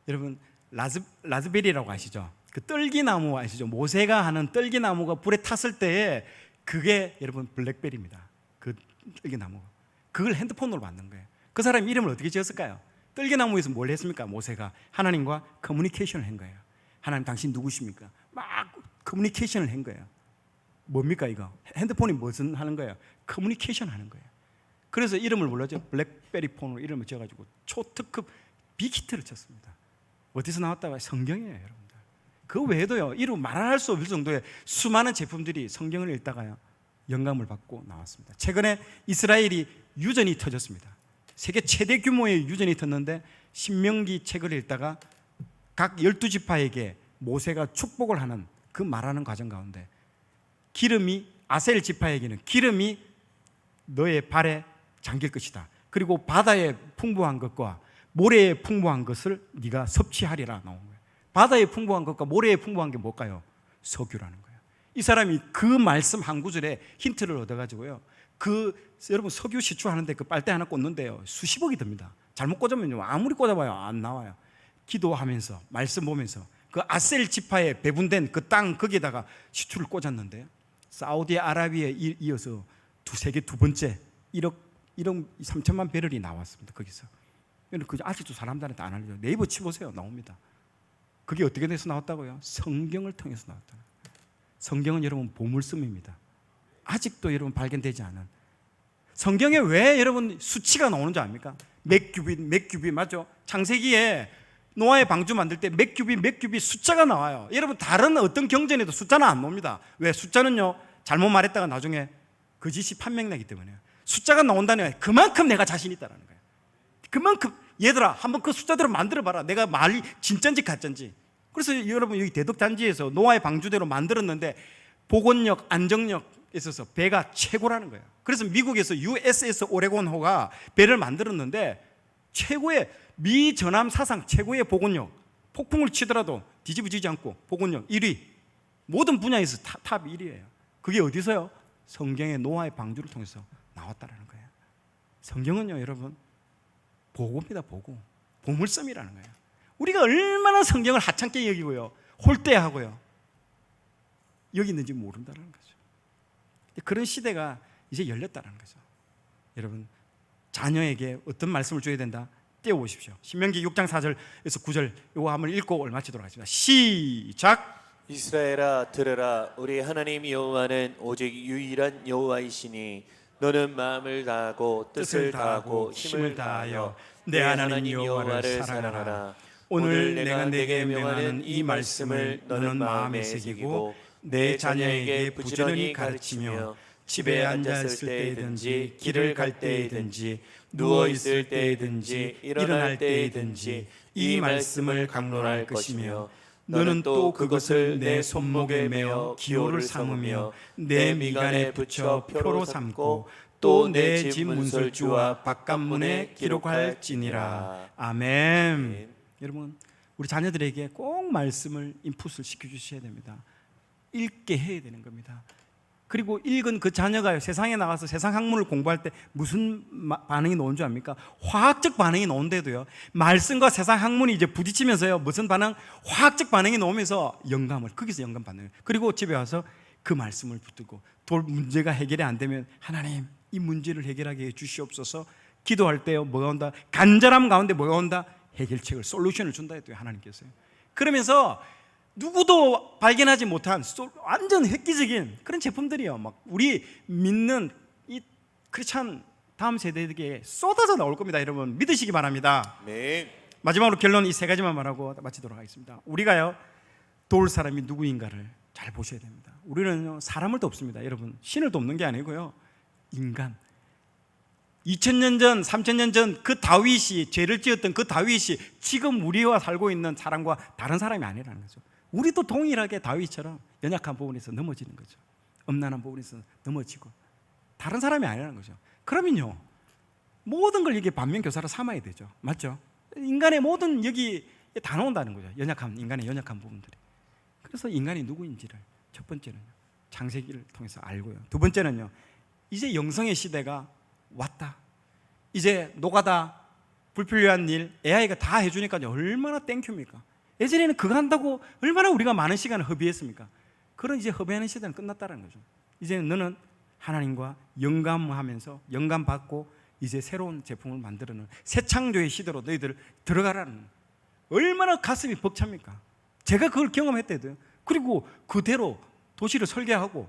여러분 라즈베리라고 아시죠? 그 떨기나무 아시죠? 모세가 하는 떨기나무가 불에 탔을 때에 그게 여러분 블랙베리입니다. 그 떨기나무 그걸 핸드폰으로 만든 거예요. 그 사람 이름을 어떻게 지었을까요? 떨기나무에서 뭘 했습니까? 모세가 하나님과 커뮤니케이션을 한 거예요. 하나님 당신 누구십니까? 막 커뮤니케이션을 한 거예요. 뭡니까 이거? 핸드폰이 무슨 하는 거예요? 커뮤니케이션 하는 거예요. 그래서 이름을 불렀죠. 블랙베리 폰으로 이름을 지어가지고 초특급 빅히트를 쳤습니다. 어디서 나왔다고? 성경이에요, 여러분들. 그 외에도요, 이루 말할 수 없을 정도의 수많은 제품들이 성경을 읽다가요 영감을 받고 나왔습니다. 최근에 이스라엘이 유전이 터졌습니다. 세계 최대 규모의 유전이 터졌는데 신명기 책을 읽다가 각 12지파에게 모세가 축복을 하는 그 말하는 과정 가운데 기름이 아셀 지파에게는 기름이 너의 발에 잠길 것이다. 그리고 바다에 풍부한 것과 모래에 풍부한 것을 네가 섭취하리라 나온 거예요. 바다에 풍부한 것과 모래에 풍부한 게 뭘까요? 석유라는 거예요. 이 사람이 그 말씀 한 구절에 힌트를 얻어가지고요. 여러분 석유 시추하는데 그 빨대 하나 꽂는데요 수십억이 듭니다. 잘못 꽂으면요 아무리 꽂아봐요 안 나와요. 기도하면서 말씀 보면서 그 아셀 지파에 배분된 그 땅 거기에다가 시추를 꽂았는데요. 사우디아라비아에 이어서 세계 두 번째 1억 3천만 배럴이 나왔습니다. 거기서. 그 아직도 사람들한테 안 알려요. 네이버 치보세요. 나옵니다. 그게 어떻게 돼서 나왔다고요? 성경을 통해서 나왔다. 성경은 여러분 보물섬입니다. 아직도 여러분 발견되지 않은 성경에 왜 여러분 수치가 나오는 줄 압니까? 맥큐빗 맞죠? 창세기에 노아의 방주 만들 때 맥큐빗 숫자가 나와요. 여러분 다른 어떤 경전에도 숫자는 안 나옵니다. 왜? 숫자는요 잘못 말했다가 나중에 거짓이 판명나기 때문에요. 숫자가 나온다는 건 그만큼 내가 자신 있다는 거예요. 그만큼 얘들아 한번 그 숫자대로 만들어봐라. 내가 말이 진짠지 가짠지. 그래서 여러분 여기 대덕단지에서 노아의 방주대로 만들었는데 복원력, 안정력에 있어서 배가 최고라는 거예요. 그래서 미국에서 USS 오레곤호가 배를 만들었는데 최고의 미 전함 사상 최고의 복원력, 폭풍을 치더라도 뒤집어지지 않고 복원력 1위, 모든 분야에서 탑 1위예요. 그게 어디서요? 성경의 노아의 방주를 통해서 나왔다라는 거예요. 성경은요 여러분 보고입니다. 보고 보물섬이라는 거예요. 우리가 얼마나 성경을 하찮게 여기고요 홀대하고요 여기 있는지 모른다는 거죠. 그런 시대가 이제 열렸다는 거죠. 여러분 자녀에게 어떤 말씀을 줘야 된다? 띄워보십시오. 신명기 6장 4절에서 9절 이거 한번 읽고 마치도록 하겠습니다. 시작. 이스라엘아 들으라. 우리 하나님 여호와는 오직 유일한 여호와이시니 너는 마음을 다하고 뜻을 다하고 힘을 다하여 내 하나님 여호와를 사랑하라. 오늘 내가 내게 명하는 이 말씀을 너는 마음에 새기고 내 자녀에게 부지런히 가르치며 집에 앉았을 때이든지 길을 갈 때이든지 누워 있을 때이든지 일어날 때이든지 이 말씀을 강론할 것이며 너는 또 그것을 내 손목에 메어 기호를 삼으며 내 미간에 붙여 표로 삼고 또 내 집 문설주와 바깥문에 기록할지니라. 아멘. 여러분 우리 자녀들에게 꼭 말씀을 인풋을 시켜주셔야 됩니다. 읽게 해야 되는 겁니다. 그리고 읽은 그 자녀가 세상에 나가서 세상 학문을 공부할 때 무슨 반응이 나온 줄 압니까? 화학적 반응이 나온데도요, 말씀과 세상 학문이 이제 부딪히면서요, 무슨 반응? 화학적 반응이 나오면서 영감을, 거기서 영감 받는 거예요. 그리고 집에 와서 그 말씀을 붙들고 문제가 해결이 안 되면 하나님 이 문제를 해결하게 해 주시옵소서. 기도할 때요, 뭐가 온다? 간절함 가운데 뭐가 온다? 해결책을, 솔루션을 준다 했대요, 하나님께서요. 그러면서 누구도 발견하지 못한 완전 획기적인 그런 제품들이요, 막 우리 믿는 이 크리스찬 다음 세대에게 쏟아져 나올 겁니다. 여러분 믿으시기 바랍니다. 네. 마지막으로 결론 이 세 가지만 말하고 마치도록 하겠습니다. 우리가요, 도울 사람이 누구인가를 잘 보셔야 됩니다. 우리는 사람을 돕습니다. 여러분 신을 돕는 게 아니고요, 인간. 2000년 전, 3000년 전 그 다윗이, 죄를 지었던 그 다윗이 지금 우리와 살고 있는 사람과 다른 사람이 아니라는 거죠. 우리도 동일하게 다윗처럼 연약한 부분에서 넘어지는 거죠. 엄난한 부분에서 넘어지고 다른 사람이 아니라는 거죠. 그러면요, 모든 걸 이게 반면교사로 삼아야 되죠. 맞죠? 인간의 모든 여기 다 나온다는 거죠. 인간의 연약한 부분들이. 그래서 인간이 누구인지를 첫 번째는요, 창세기를 통해서 알고요. 두 번째는요, 이제 영성의 시대가 왔다. 이제 노가다, 불필요한 일 AI가 다 해주니까 얼마나 땡큐입니까? 예전에는 그거 한다고 얼마나 우리가 많은 시간을 허비했습니까? 그런 이제 허비하는 시대는 끝났다는 거죠. 이제는 너는 하나님과 영감하면서 영감받고 이제 새로운 제품을 만들어내는 새 창조의 시대로 너희들 들어가라는, 얼마나 가슴이 벅찹니까? 제가 그걸 경험했대도요. 그리고 그대로 도시를 설계하고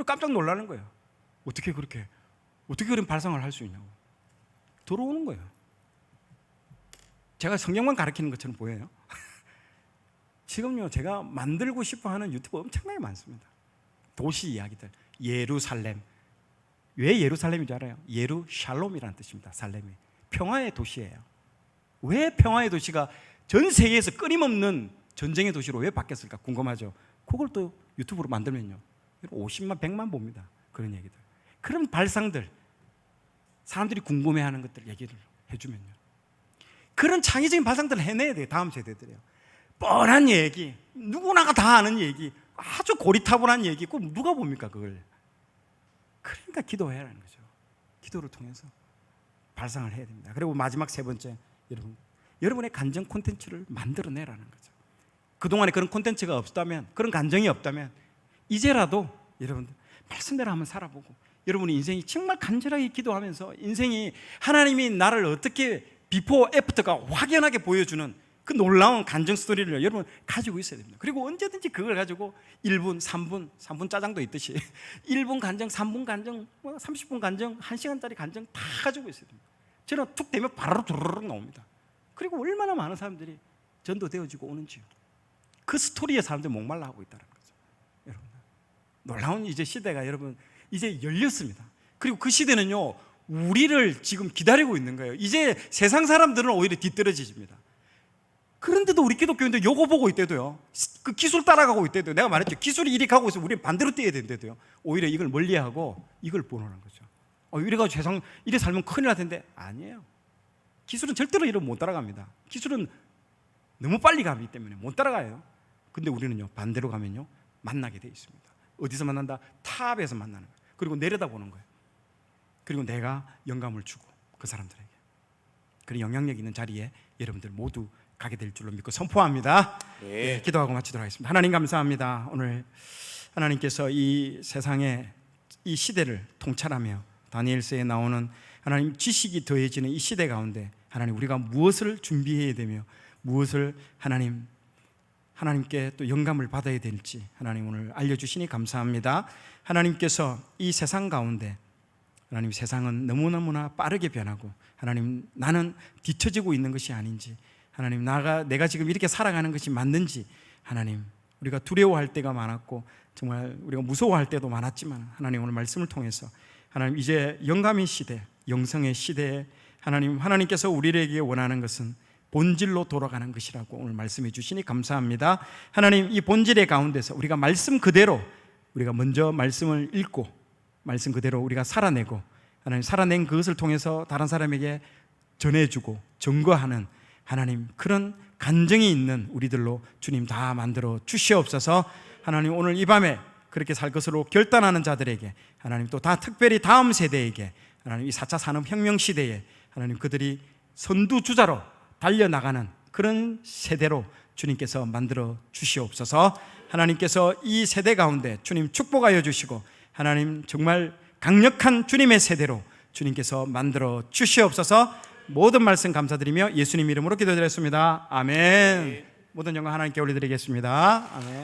깜짝 놀라는 거예요. 어떻게 그런 발상을 할 수 있냐고. 들어오는 거예요. 제가 성경만 가르치는 것처럼 보여요? 지금요, 제가 만들고 싶어 하는 유튜브 엄청나게 많습니다. 도시 이야기들. 예루살렘. 왜 예루살렘인 줄 알아요? 예루샬롬이라는 뜻입니다. 살렘이 평화의 도시예요. 왜 평화의 도시가 전 세계에서 끊임없는 전쟁의 도시로 왜 바뀌었을까 궁금하죠? 그걸 또 유튜브로 만들면요, 50만 100만 봅니다. 그런 얘기들, 그런 발상들, 사람들이 궁금해하는 것들 얘기를 해주면요, 그런 창의적인 발상들을 해내야 돼요. 다음 세대들이요. 뻔한 얘기, 누구나가 다 아는 얘기, 아주 고리타분한 얘기, 꼭 누가 봅니까 그걸? 그러니까 기도해야 하는 거죠. 기도를 통해서 발상을 해야 됩니다. 그리고 마지막 세 번째, 여러분의 감정 콘텐츠를 만들어내라는 거죠. 그동안에 그런 콘텐츠가 없다면, 그런 감정이 없다면 이제라도 여러분들 말씀대로 한번 살아보고, 여러분의 인생이 정말 간절하게 기도하면서 인생이 하나님이 나를 어떻게 비포 애프터가 확연하게 보여주는 그 놀라운 간증 스토리를 여러분 가지고 있어야 됩니다. 그리고 언제든지 그걸 가지고 1분, 3분 짜장도 있듯이 1분 간증, 3분 간증, 30분 간증, 1시간짜리 간증 다 가지고 있어야 됩니다. 저는 툭 되면 바로 두루룩 나옵니다. 그리고 얼마나 많은 사람들이 전도되어지고 오는지요. 그 스토리에 사람들이 목말라 하고 있다는 거죠. 여러분, 놀라운 이제 시대가 여러분 이제 열렸습니다. 그리고 그 시대는요, 우리를 지금 기다리고 있는 거예요. 이제 세상 사람들은 오히려 뒤떨어집니다. 그런데도 우리 기독교인들 요거 보고 있대도요, 그 기술 따라가고 있대도요. 내가 말했죠, 기술이 이리 가고 있으면 우리는 반대로 뛰어야 된대도요. 오히려 이걸 멀리하고 이걸 보는 거죠. 이래가지고 세상 이래 살면 큰일 날 텐데, 아니에요. 기술은 절대로 이를 못 따라갑니다. 기술은 너무 빨리 가기 때문에 못 따라가요. 근데 우리는요, 반대로 가면요, 만나게 돼 있습니다. 어디서 만난다? 탑에서 만나는 거예요. 그리고 내려다보는 거예요. 그리고 내가 영감을 주고 그 사람들에게, 그런 영향력 있는 자리에 여러분들 모두 가게 될 줄로 믿고 선포합니다. 네, 기도하고 마치도록 하겠습니다. 하나님 감사합니다. 오늘 하나님께서 이 세상에 이 시대를 통찰하며 다니엘서에 나오는 하나님 지식이 더해지는 이 시대 가운데 하나님, 우리가 무엇을 준비해야 되며 무엇을 하나님께 또 영감을 받아야 될지 하나님 오늘 알려주시니 감사합니다. 하나님께서 이 세상 가운데, 하나님 세상은 너무너무나 빠르게 변하고, 하나님 나는 뒤처지고 있는 것이 아닌지, 하나님 내가 지금 이렇게 살아가는 것이 맞는지, 하나님 우리가 두려워할 때가 많았고 정말 우리가 무서워할 때도 많았지만, 하나님 오늘 말씀을 통해서 하나님 이제 영감의 시대, 영성의 시대에 하나님께서 우리에게 원하는 것은 본질로 돌아가는 것이라고 오늘 말씀해 주시니 감사합니다. 하나님, 이 본질의 가운데서 우리가 말씀 그대로, 우리가 먼저 말씀을 읽고 말씀 그대로 우리가 살아내고, 하나님 살아낸 그것을 통해서 다른 사람에게 전해주고 증거하는 하나님, 그런 간증이 있는 우리들로 주님 다 만들어 주시옵소서. 하나님 오늘 이 밤에 그렇게 살 것으로 결단하는 자들에게 하나님, 또 다 특별히 다음 세대에게 하나님, 이 4차 산업혁명 시대에 하나님, 그들이 선두주자로 달려나가는 그런 세대로 주님께서 만들어 주시옵소서. 하나님께서 이 세대 가운데 주님 축복하여 주시고 하나님, 정말 강력한 주님의 세대로 주님께서 만들어 주시옵소서. 모든 말씀 감사드리며 예수님 이름으로 기도드렸습니다. 아멘. 모든 영광 하나님께 올려드리겠습니다. 아멘.